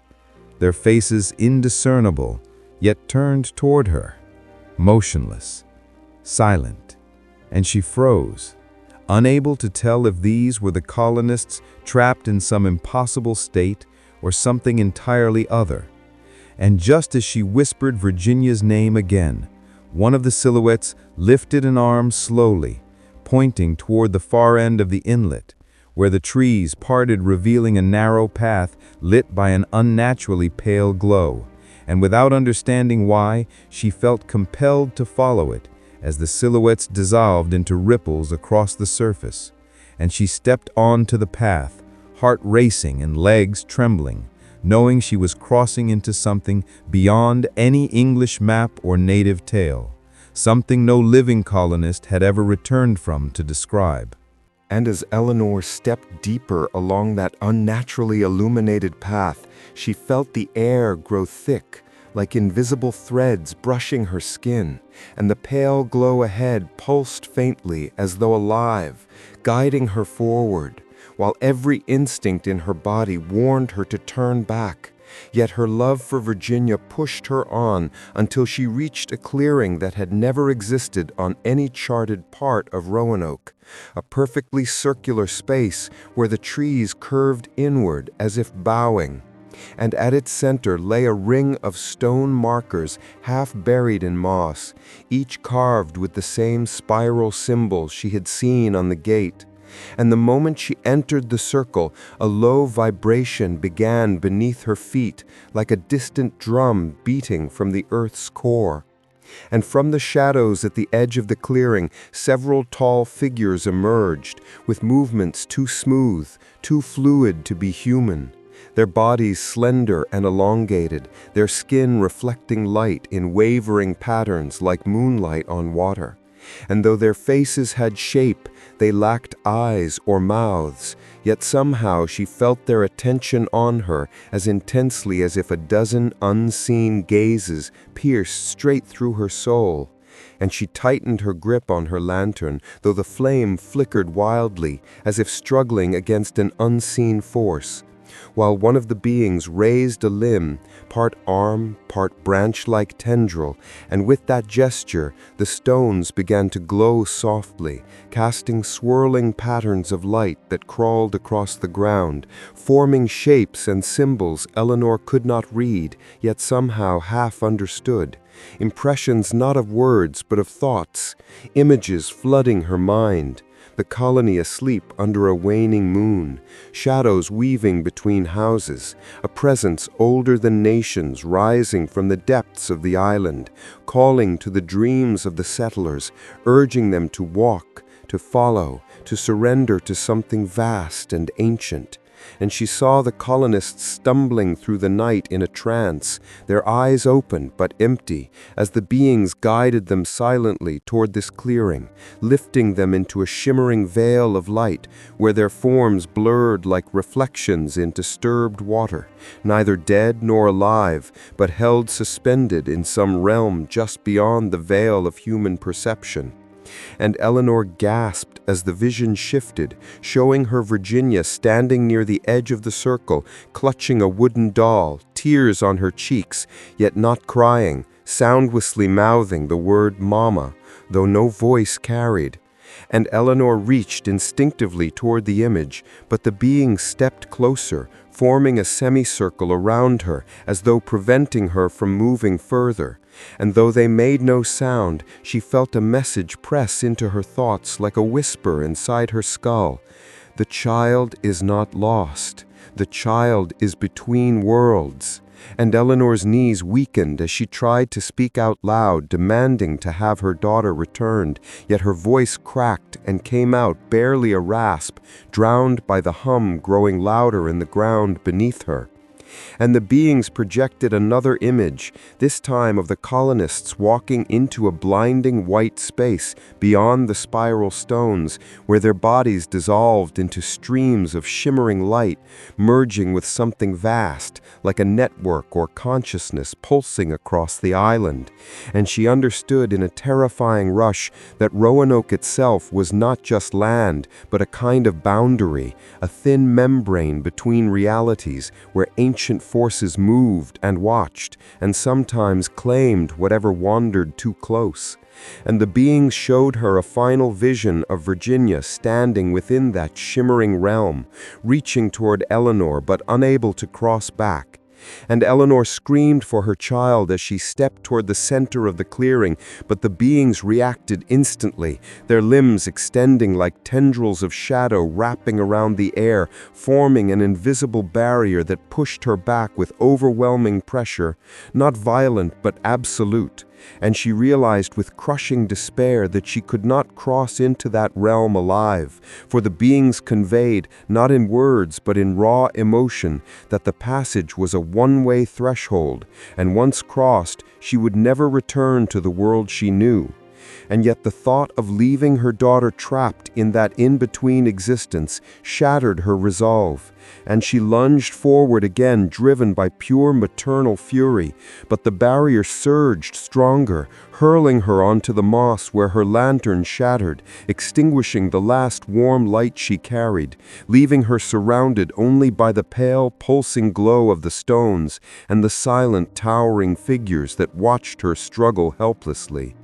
their faces indiscernible, yet turned toward her, motionless, silent. And she froze, unable to tell if these were the colonists trapped in some impossible state or something entirely other. And just as she whispered Virginia's name again, one of the silhouettes lifted an arm slowly, pointing toward the far end of the inlet, where the trees parted, revealing a narrow path lit by an unnaturally pale glow. And without understanding why, she felt compelled to follow it, as the silhouettes dissolved into ripples across the surface, and she stepped onto the path, heart racing and legs trembling, knowing she was crossing into something beyond any English map or native tale, something no living colonist had ever returned from to describe. And as Eleanor stepped deeper along that unnaturally illuminated path, she felt the air grow thick, like invisible threads brushing her skin, and the pale glow ahead pulsed faintly as though alive, guiding her forward, while every instinct in her body warned her to turn back. Yet her love for Virginia pushed her on until she reached a clearing that had never existed on any charted part of Roanoke, a perfectly circular space where the trees curved inward as if bowing. And at its center lay a ring of stone markers half buried in moss, each carved with the same spiral symbols she had seen on the gate. And the moment she entered the circle, a low vibration began beneath her feet, like a distant drum beating from the earth's core. And from the shadows at the edge of the clearing, several tall figures emerged, with movements too smooth, too fluid to be human. Their bodies slender and elongated, their skin reflecting light in wavering patterns like moonlight on water. And though their faces had shape, they lacked eyes or mouths, yet somehow she felt their attention on her as intensely as if a dozen unseen gazes pierced straight through her soul. And she tightened her grip on her lantern, though the flame flickered wildly, as if struggling against an unseen force. While one of the beings raised a limb, part arm, part branch-like tendril, and with that gesture, the stones began to glow softly, casting swirling patterns of light that crawled across the ground, forming shapes and symbols Eleanor could not read, yet somehow half understood. Impressions not of words, but of thoughts, images flooding her mind. The colony asleep under a waning moon, shadows weaving between houses, a presence older than nations rising from the depths of the island, calling to the dreams of the settlers, urging them to walk, to follow, to surrender to something vast and ancient. And she saw the colonists stumbling through the night in a trance, their eyes open but empty, as the beings guided them silently toward this clearing, lifting them into a shimmering veil of light, where their forms blurred like reflections in disturbed water, neither dead nor alive, but held suspended in some realm just beyond the veil of human perception. And Eleanor gasped as the vision shifted, showing her Virginia standing near the edge of the circle, clutching a wooden doll, tears on her cheeks, yet not crying, soundlessly mouthing the word "Mama," though no voice carried. And Eleanor reached instinctively toward the image, but the being stepped closer, forming a semicircle around her, as though preventing her from moving further. And though they made no sound, she felt a message press into her thoughts like a whisper inside her skull. The child is not lost. The child is between worlds. And Eleanor's knees weakened as she tried to speak out loud, demanding to have her daughter returned, yet her voice cracked and came out barely a rasp, drowned by the hum growing louder in the ground beneath her. And the beings projected another image, this time of the colonists walking into a blinding white space beyond the spiral stones, where their bodies dissolved into streams of shimmering light, merging with something vast, like a network or consciousness pulsing across the island. And she understood in a terrifying rush that Roanoke itself was not just land, but a kind of boundary, a thin membrane between realities, where ancient forces moved and watched, and sometimes claimed whatever wandered too close. And the beings showed her a final vision of Virginia standing within that shimmering realm, reaching toward Eleanor but unable to cross back. And Eleanor screamed for her child as she stepped toward the center of the clearing, but the beings reacted instantly, their limbs extending like tendrils of shadow wrapping around the air, forming an invisible barrier that pushed her back with overwhelming pressure, not violent but absolute. and she realized with crushing despair that she could not cross into that realm alive, for the beings conveyed, not in words but in raw emotion, that the passage was a one-way threshold, and once crossed, she would never return to the world she knew. And yet the thought of leaving her daughter trapped in that in-between existence shattered her resolve, and she lunged forward again, driven by pure maternal fury. But the barrier surged stronger, hurling her onto the moss where her lantern shattered, extinguishing the last warm light she carried, leaving her surrounded only by the pale, pulsing glow of the stones and the silent, towering figures that watched her struggle helplessly.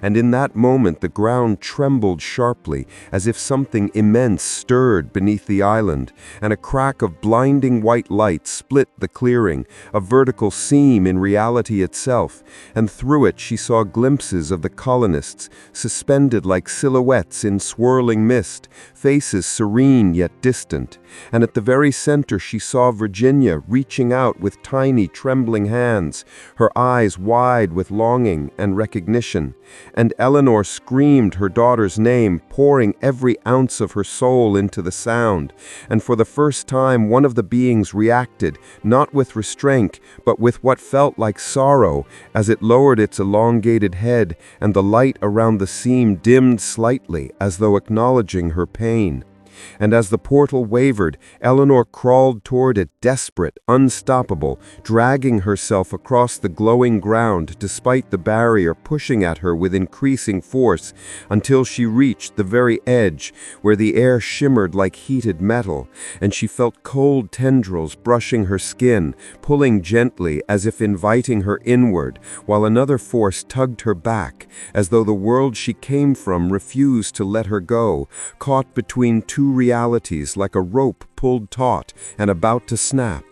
And in that moment the ground trembled sharply, as if something immense stirred beneath the island, and a crack of blinding white light split the clearing, a vertical seam in reality itself, and through it she saw glimpses of the colonists, suspended like silhouettes in swirling mist, faces serene yet distant. And at the very center she saw Virginia reaching out with tiny, trembling hands, her eyes wide with longing and recognition. And Eleanor screamed her daughter's name, pouring every ounce of her soul into the sound. And for the first time one of the beings reacted, not with restraint, but with what felt like sorrow, as it lowered its elongated head, and the light around the seam dimmed slightly, as though acknowledging her pain. And as the portal wavered, Eleanor crawled toward it, desperate, unstoppable, dragging herself across the glowing ground despite the barrier pushing at her with increasing force, until she reached the very edge, where the air shimmered like heated metal, and she felt cold tendrils brushing her skin, pulling gently as if inviting her inward, while another force tugged her back, as though the world she came from refused to let her go, caught between two realities like a rope pulled taut and about to snap.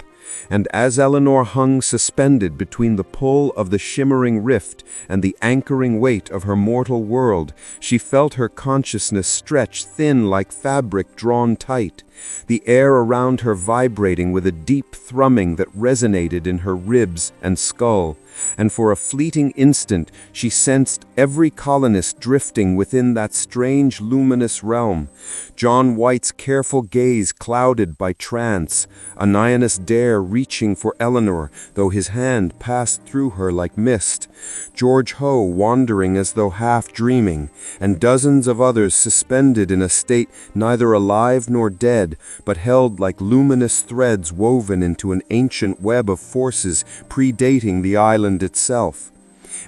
And as Eleanor hung suspended between the pull of the shimmering rift and the anchoring weight of her mortal world, she felt her consciousness stretch thin like fabric drawn tight, the air around her vibrating with a deep thrumming that resonated in her ribs and skull. And for a fleeting instant she sensed every colonist drifting within that strange luminous realm. John White's careful gaze clouded by trance, Ananias Dare reaching for Eleanor, though his hand passed through her like mist, George Ho wandering as though half dreaming, and dozens of others suspended in a state neither alive nor dead, but held like luminous threads woven into an ancient web of forces predating the island itself.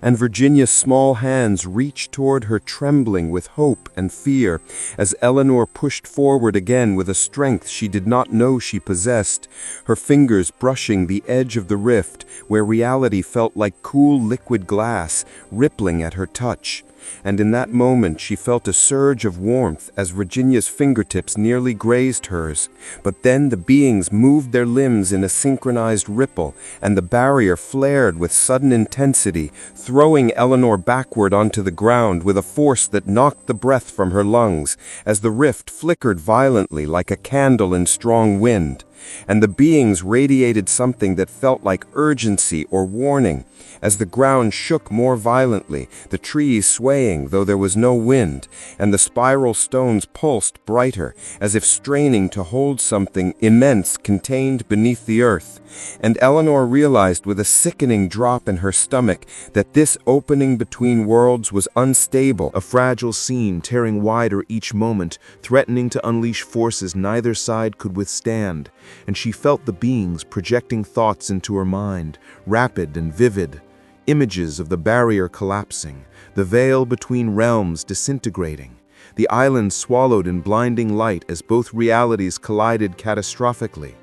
And Virginia's small hands reached toward her, trembling with hope and fear, as Eleanor pushed forward again with a strength she did not know she possessed, her fingers brushing the edge of the rift, where reality felt like cool liquid glass, rippling at her touch. And in that moment she felt a surge of warmth as Virginia's fingertips nearly grazed hers. But then the beings moved their limbs in a synchronized ripple, and the barrier flared with sudden intensity, throwing Eleanor backward onto the ground with a force that knocked the breath from her lungs, as the rift flickered violently like a candle in strong wind. And the beings radiated something that felt like urgency or warning, as the ground shook more violently, the trees swaying though there was no wind, and the spiral stones pulsed brighter, as if straining to hold something immense contained beneath the earth. And Eleanor realized with a sickening drop in her stomach that this opening between worlds was unstable, A fragile seam tearing wider each moment, threatening to unleash forces neither side could withstand, and she felt the beings projecting thoughts into her mind, rapid and vivid. Images of the barrier collapsing, the veil between realms disintegrating, the island swallowed in blinding light as both realities collided catastrophically.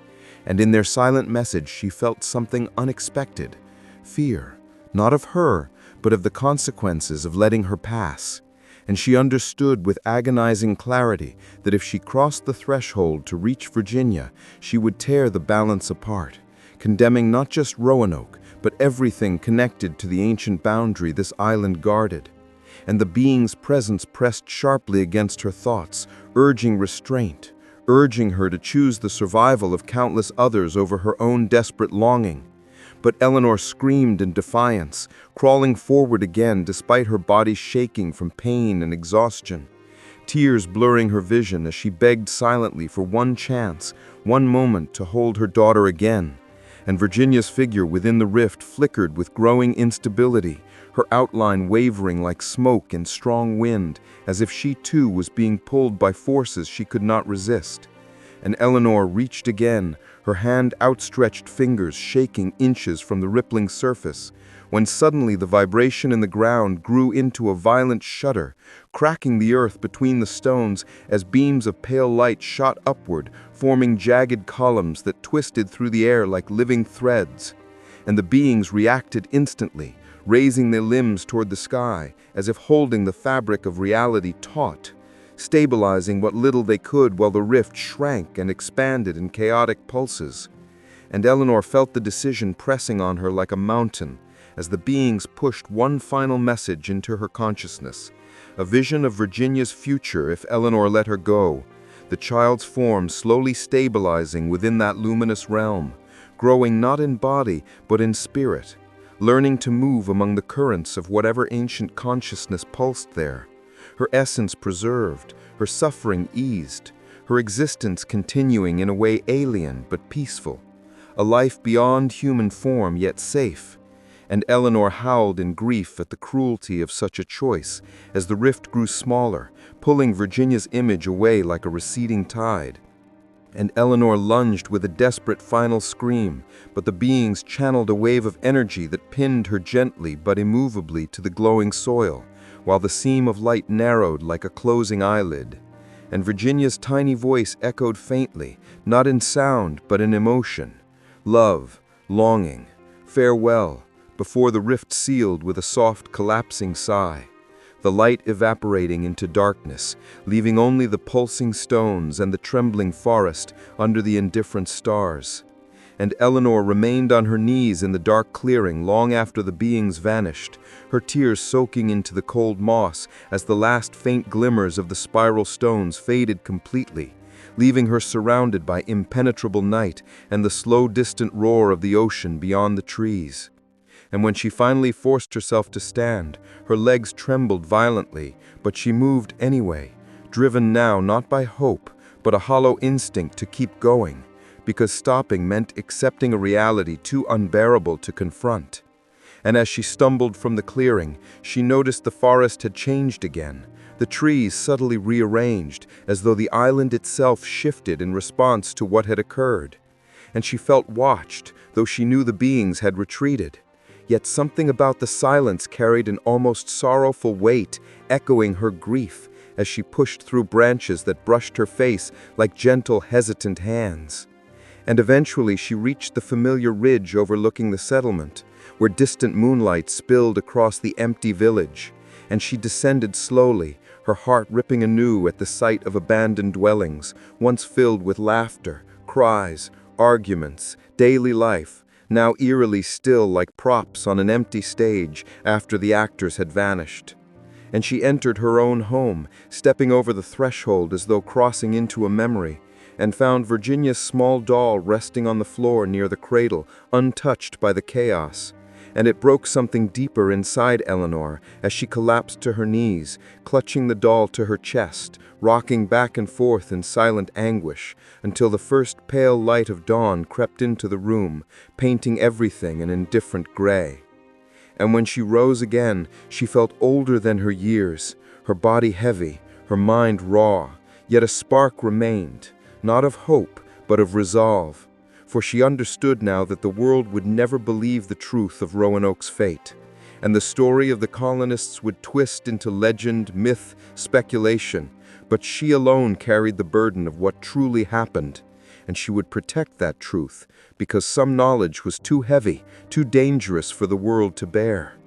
And in their silent message she felt something unexpected, fear, not of her, but of the consequences of letting her pass. And she understood with agonizing clarity that if she crossed the threshold to reach Virginia, she would tear the balance apart, condemning not just Roanoke, but everything connected to the ancient boundary this island guarded. And the being's presence pressed sharply against her thoughts, urging restraint, urging her to choose the survival of countless others over her own desperate longing. But Eleanor screamed in defiance, crawling forward again despite her body shaking from pain and exhaustion. Tears blurring her vision as she begged silently for one chance, one moment to hold her daughter again. And Virginia's figure within the rift flickered with growing instability, her outline wavering like smoke in strong wind, as if she too was being pulled by forces she could not resist. And Eleanor reached again, her hand outstretched fingers shaking inches from the rippling surface, when suddenly the vibration in the ground grew into a violent shudder, cracking the earth between the stones as beams of pale light shot upward, forming jagged columns that twisted through the air like living threads. And the beings reacted instantly, raising their limbs toward the sky, as if holding the fabric of reality taut, stabilizing what little they could while the rift shrank and expanded in chaotic pulses. And Eleanor felt the decision pressing on her like a mountain, as the beings pushed one final message into her consciousness, a vision of Virginia's future if Eleanor let her go, the child's form slowly stabilizing within that luminous realm, growing not in body but in spirit, learning to move among the currents of whatever ancient consciousness pulsed there, her essence preserved, her suffering eased, her existence continuing in a way alien but peaceful, a life beyond human form yet safe. And Eleanor howled in grief at the cruelty of such a choice as the rift grew smaller, pulling Virginia's image away like a receding tide. And Eleanor lunged with a desperate final scream, but the beings channeled a wave of energy that pinned her gently but immovably to the glowing soil, while the seam of light narrowed like a closing eyelid. And Virginia's tiny voice echoed faintly, not in sound but in emotion. Love, longing, farewell, before the rift sealed with a soft collapsing sigh, the light evaporating into darkness, leaving only the pulsing stones and the trembling forest under the indifferent stars. And Eleanor remained on her knees in the dark clearing long after the beings vanished, her tears soaking into the cold moss as the last faint glimmers of the spiral stones faded completely, leaving her surrounded by impenetrable night and the slow distant roar of the ocean beyond the trees. And when she finally forced herself to stand, her legs trembled violently, but she moved anyway, driven now not by hope, but a hollow instinct to keep going, because stopping meant accepting a reality too unbearable to confront. And as she stumbled from the clearing, she noticed the forest had changed again, the trees subtly rearranged, as though the island itself shifted in response to what had occurred. And she felt watched, though she knew the beings had retreated. Yet something about the silence carried an almost sorrowful weight, echoing her grief as she pushed through branches that brushed her face like gentle, hesitant hands. And eventually she reached the familiar ridge overlooking the settlement, where distant moonlight spilled across the empty village, and she descended slowly, her heart ripping anew at the sight of abandoned dwellings, once filled with laughter, cries, arguments, daily life, now eerily still like props on an empty stage after the actors had vanished. And she entered her own home, stepping over the threshold as though crossing into a memory, and found Virginia's small doll resting on the floor near the cradle, untouched by the chaos. And it broke something deeper inside Eleanor as she collapsed to her knees, clutching the doll to her chest, rocking back and forth in silent anguish, until the first pale light of dawn crept into the room, painting everything an indifferent gray. And when she rose again, she felt older than her years, her body heavy, her mind raw, yet a spark remained, not of hope, but of resolve. For she understood now that the world would never believe the truth of Roanoke's fate, and the story of the colonists would twist into legend, myth, speculation, but she alone carried the burden of what truly happened, and she would protect that truth, because some knowledge was too heavy, too dangerous for the world to bear.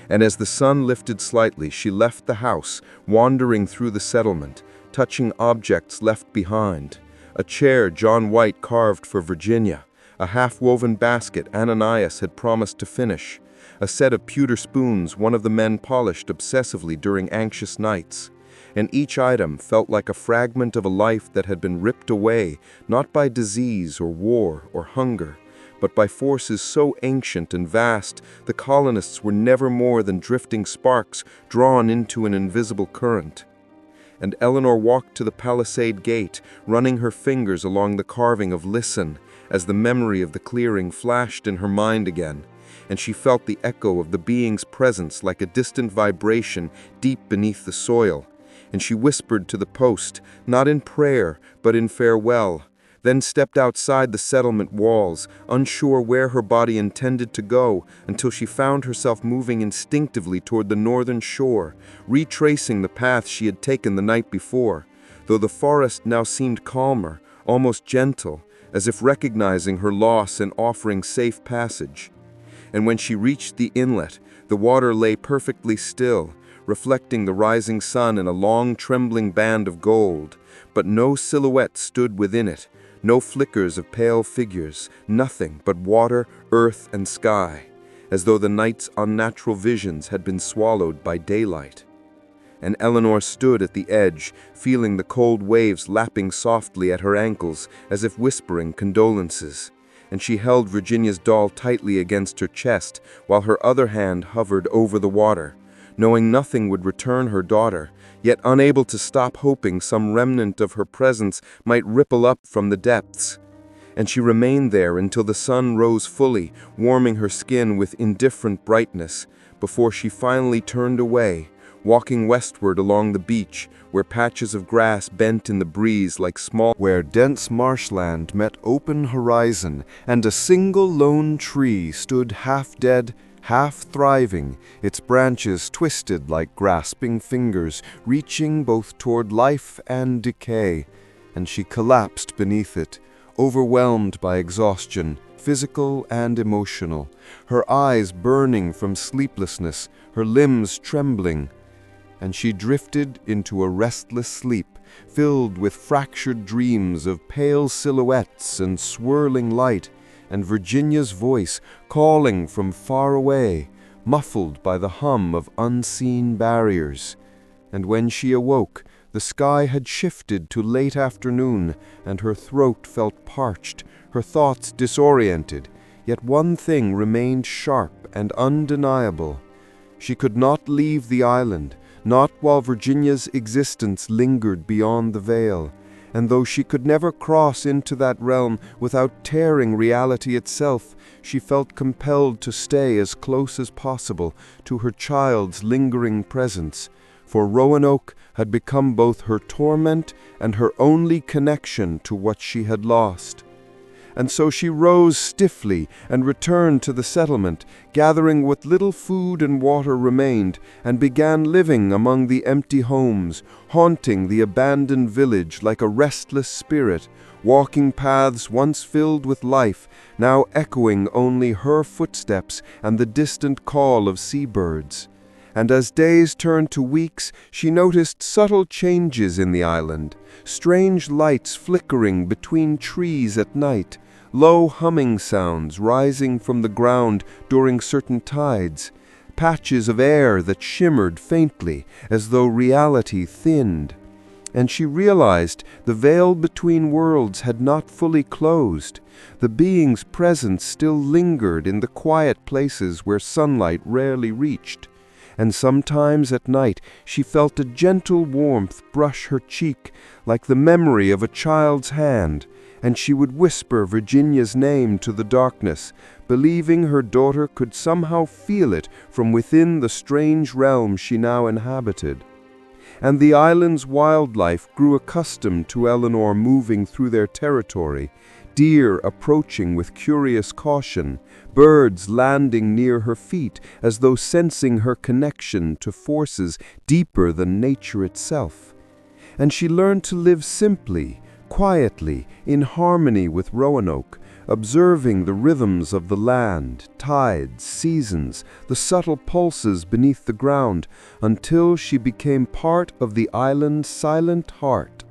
And as the sun lifted slightly, she left the house, wandering through the settlement, touching objects left behind. A chair John White carved for Virginia, a half-woven basket Ananias had promised to finish, a set of pewter spoons one of the men polished obsessively during anxious nights, and each item felt like a fragment of a life that had been ripped away, not by disease or war or hunger, but by forces so ancient and vast, the colonists were never more than drifting sparks drawn into an invisible current. And Eleanor walked to the palisade gate, running her fingers along the carving of "Listen," as the memory of the clearing flashed in her mind again, and she felt the echo of the being's presence like a distant vibration deep beneath the soil. And she whispered to the post, not in prayer, but in farewell, then stepped outside the settlement walls, unsure where her body intended to go, until she found herself moving instinctively toward the northern shore, retracing the path she had taken the night before, though the forest now seemed calmer, almost gentle, as if recognizing her loss and offering safe passage. And when she reached the inlet, the water lay perfectly still, reflecting the rising sun in a long trembling band of gold, but no silhouette stood within it, no flickers of pale figures, nothing but water, earth, and sky, as though the night's unnatural visions had been swallowed by daylight. And Eleanor stood at the edge, feeling the cold waves lapping softly at her ankles as if whispering condolences. And she held Virginia's doll tightly against her chest while her other hand hovered over the water, knowing nothing would return her daughter, yet unable to stop hoping some remnant of her presence might ripple up from the depths. And she remained there until the sun rose fully, warming her skin with indifferent brightness, before she finally turned away, walking westward along the beach, where patches of grass bent in the breeze like small, where dense marshland met open horizon, and a single lone tree stood half dead, half thriving, its branches twisted like grasping fingers, reaching both toward life and decay. And she collapsed beneath it, overwhelmed by exhaustion, physical and emotional, her eyes burning from sleeplessness, her limbs trembling. And she drifted into a restless sleep, filled with fractured dreams of pale silhouettes and swirling light, and Virginia's voice calling from far away, muffled by the hum of unseen barriers. And when she awoke, the sky had shifted to late afternoon, and her throat felt parched, her thoughts disoriented, yet one thing remained sharp and undeniable. She could not leave the island, not while Virginia's existence lingered beyond the veil, and though she could never cross into that realm without tearing reality itself, she felt compelled to stay as close as possible to her child's lingering presence, for Roanoke had become both her torment and her only connection to what she had lost. And so she rose stiffly and returned to the settlement, gathering what little food and water remained, and began living among the empty homes, haunting the abandoned village like a restless spirit, walking paths once filled with life, now echoing only her footsteps and the distant call of seabirds. And as days turned to weeks, she noticed subtle changes in the island, strange lights flickering between trees at night, low humming sounds rising from the ground during certain tides, patches of air that shimmered faintly as though reality thinned. And she realized the veil between worlds had not fully closed. The being's presence still lingered in the quiet places where sunlight rarely reached. And sometimes at night she felt a gentle warmth brush her cheek, like the memory of a child's hand, and she would whisper Virginia's name to the darkness, believing her daughter could somehow feel it from within the strange realm she now inhabited. And the island's wildlife grew accustomed to Eleanor moving through their territory, deer approaching with curious caution, birds landing near her feet as though sensing her connection to forces deeper than nature itself. And she learned to live simply, quietly, in harmony with Roanoke, observing the rhythms of the land, tides, seasons, the subtle pulses beneath the ground, until she became part of the island's silent heart.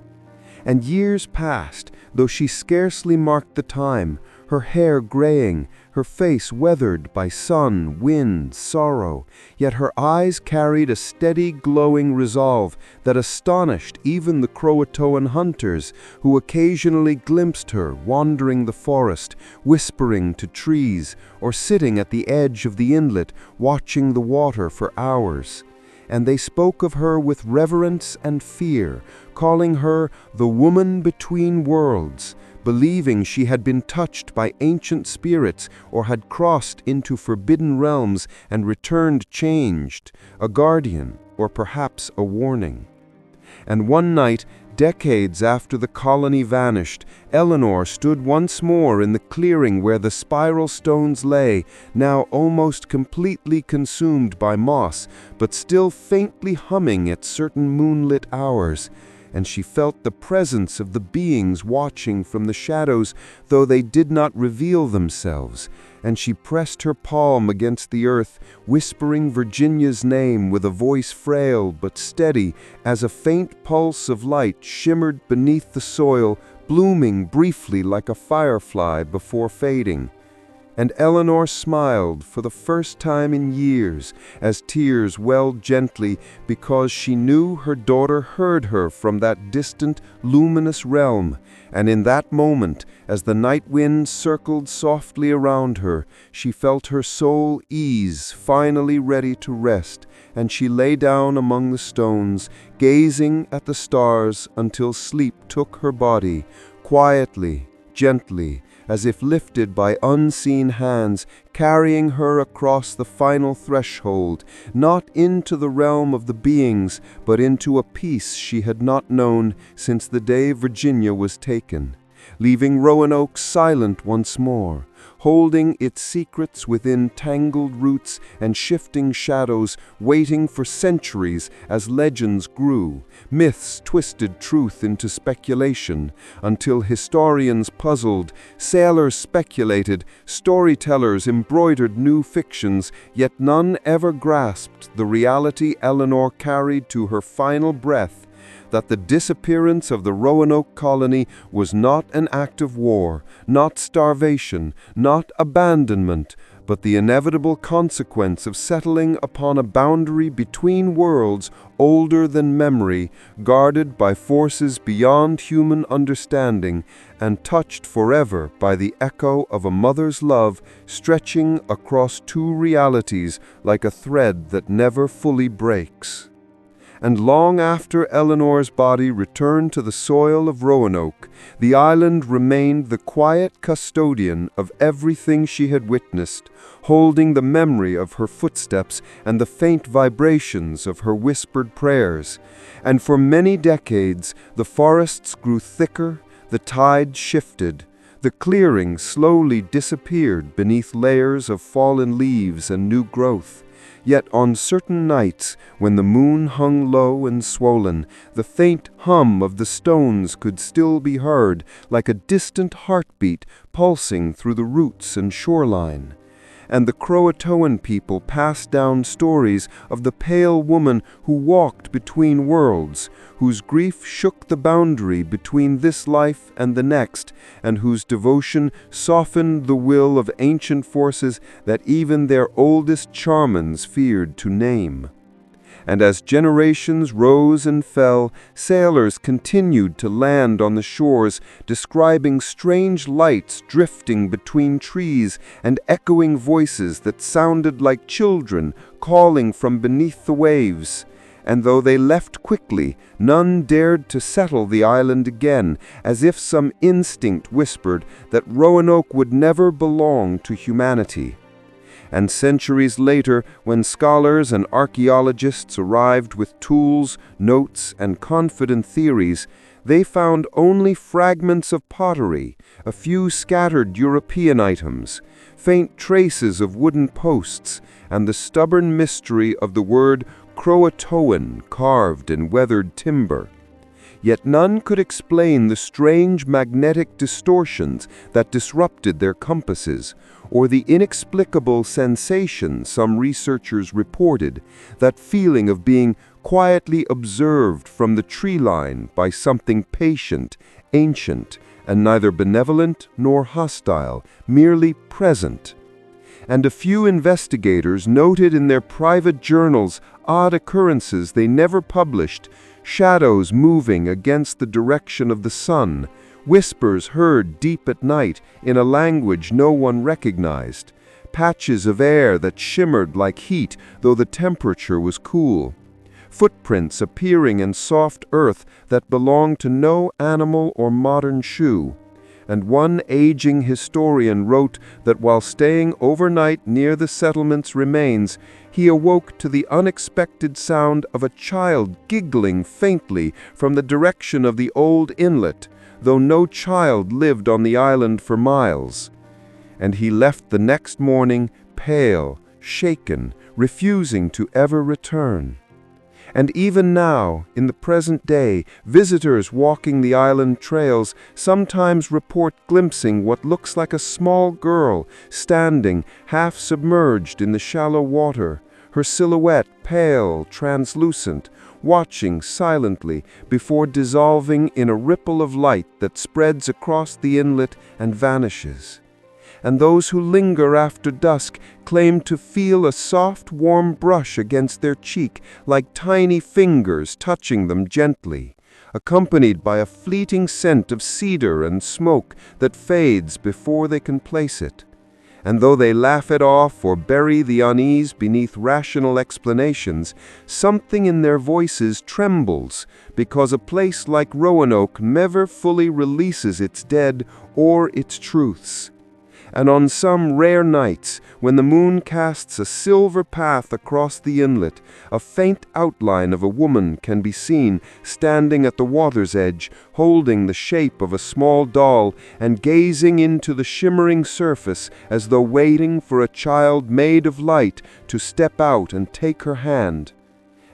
And years passed, though she scarcely marked the time, her hair graying, her face weathered by sun, wind, sorrow, yet her eyes carried a steady, glowing resolve that astonished even the Croatoan hunters, who occasionally glimpsed her wandering the forest, whispering to trees, or sitting at the edge of the inlet, watching the water for hours. And they spoke of her with reverence and fear, calling her the woman between worlds, believing she had been touched by ancient spirits or had crossed into forbidden realms and returned changed, a guardian or perhaps a warning. And one night, decades after the colony vanished, Eleanor stood once more in the clearing where the spiral stones lay, now almost completely consumed by moss, but still faintly humming at certain moonlit hours. And she felt the presence of the beings watching from the shadows, though they did not reveal themselves. And she pressed her palm against the earth, whispering Virginia's name with a voice frail but steady, as a faint pulse of light shimmered beneath the soil, blooming briefly like a firefly before fading. And Eleanor smiled for the first time in years, as tears welled gently, because she knew her daughter heard her from that distant, luminous realm. And in that moment, as the night wind circled softly around her, she felt her soul ease, finally ready to rest, and she lay down among the stones, gazing at the stars until sleep took her body, quietly, gently, as if lifted by unseen hands, carrying her across the final threshold, not into the realm of the beings, but into a peace she had not known since the day Virginia was taken, leaving Roanoke silent once more, holding its secrets within tangled roots and shifting shadows, waiting for centuries as legends grew, myths twisted truth into speculation, until historians puzzled, sailors speculated, storytellers embroidered new fictions, yet none ever grasped the reality Eleanor carried to her final breath, that the disappearance of the Roanoke Colony was not an act of war, not starvation, not abandonment, but the inevitable consequence of settling upon a boundary between worlds older than memory, guarded by forces beyond human understanding, and touched forever by the echo of a mother's love stretching across two realities like a thread that never fully breaks. And long after Eleanor's body returned to the soil of Roanoke, the island remained the quiet custodian of everything she had witnessed, holding the memory of her footsteps and the faint vibrations of her whispered prayers. And for many decades, the forests grew thicker, the tide shifted, the clearing slowly disappeared beneath layers of fallen leaves and new growth. Yet on certain nights, when the moon hung low and swollen, the faint hum of the stones could still be heard, like a distant heartbeat pulsing through the roots and shoreline. And the Croatoan people passed down stories of the pale woman who walked between worlds, whose grief shook the boundary between this life and the next, and whose devotion softened the will of ancient forces that even their oldest shamans feared to name. And as generations rose and fell, sailors continued to land on the shores, describing strange lights drifting between trees and echoing voices that sounded like children calling from beneath the waves. And though they left quickly, none dared to settle the island again, as if some instinct whispered that Roanoke would never belong to humanity. And centuries later, when scholars and archaeologists arrived with tools, notes, and confident theories, they found only fragments of pottery, a few scattered European items, faint traces of wooden posts, and the stubborn mystery of the word Croatoan carved in weathered timber. Yet none could explain the strange magnetic distortions that disrupted their compasses, or the inexplicable sensation some researchers reported, that feeling of being quietly observed from the tree line by something patient, ancient, and neither benevolent nor hostile, merely present. and a few investigators noted in their private journals odd occurrences they never published: shadows moving against the direction of the sun, whispers heard deep at night in a language no one recognized, patches of air that shimmered like heat though the temperature was cool, footprints appearing in soft earth that belonged to no animal or modern shoe. And one aging historian wrote that while staying overnight near the settlement's remains, he awoke to the unexpected sound of a child giggling faintly from the direction of the old inlet, though no child lived on the island for miles. And he left the next morning pale, shaken, refusing to ever return. And even now, in the present day, visitors walking the island trails sometimes report glimpsing what looks like a small girl standing half submerged in the shallow water, her silhouette pale, translucent, watching silently before dissolving in a ripple of light that spreads across the inlet and vanishes. And those who linger after dusk claim to feel a soft, warm brush against their cheek, like tiny fingers touching them gently, accompanied by a fleeting scent of cedar and smoke that fades before they can place it. And though they laugh it off or bury the unease beneath rational explanations, something in their voices trembles, because a place like Roanoke never fully releases its dead or its truths. And on some rare nights, when the moon casts a silver path across the inlet, a faint outline of a woman can be seen standing at the water's edge, holding the shape of a small doll and gazing into the shimmering surface as though waiting for a child made of light to step out and take her hand.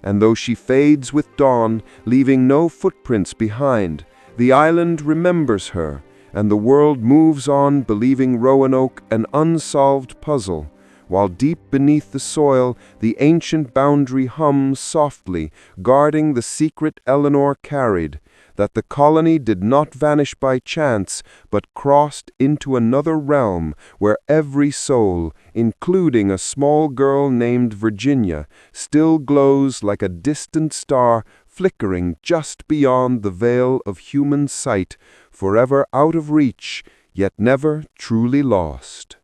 And though she fades with dawn, leaving no footprints behind, the island remembers her, and the world moves on believing Roanoke an unsolved puzzle, while deep beneath the soil the ancient boundary hums softly, guarding the secret Eleanor carried, that the colony did not vanish by chance, but crossed into another realm where every soul, including a small girl named Virginia, still glows like a distant star flickering just beyond the veil of human sight, forever out of reach, yet never truly lost.